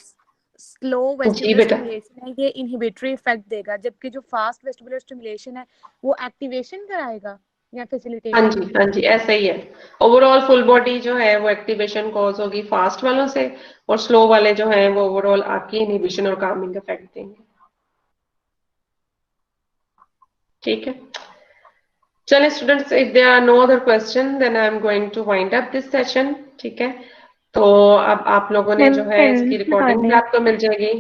Speaker 2: स्लो
Speaker 1: जी
Speaker 2: वेस्टिबुलर
Speaker 1: बेटा।
Speaker 2: स्टिमुलेशन है ये इनहिबिटरी इफेक्ट देगा, जबकि जो फास्ट वेस्टिबुलर स्टिमुलेशन है वो एक्टिवेशन कराएगा या
Speaker 1: हाँ
Speaker 2: फैसिलिटेशन?
Speaker 1: जी, हाँ जी, ऐसा ही है। ओवरऑल फुल बॉडी जो है वो एक्टिवेशन कॉज होगी फास्ट वालों से, और स्लो वाले जो है वो ओवरऑल आपकी इनहिबिशन और कामिंग इफेक्ट देंगे, ठीक है। चलिए students, if there are no other question then I am going to wind up this session, ठीक है। तो अब आप लोगों ने
Speaker 3: मैम
Speaker 1: जो है इसकी
Speaker 3: पेरेंट्स निकाल
Speaker 1: रिकॉर्डिंग भी
Speaker 3: दें।
Speaker 1: आपको मिल जाएगी,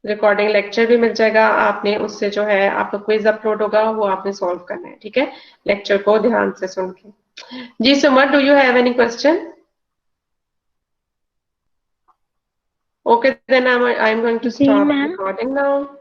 Speaker 1: रिकॉर्डिंग लेक्चर भी मिल जाएगा। आपने उससे जो है आपका क्विज अपलोड होगा, वो आपने सॉल्व करना है, ठीक है, लेक्चर को ध्यान से सुन के। जी Suman, do you have any question? Okay, then I'm going to
Speaker 3: जी
Speaker 1: stop
Speaker 3: मैम।
Speaker 1: recording now.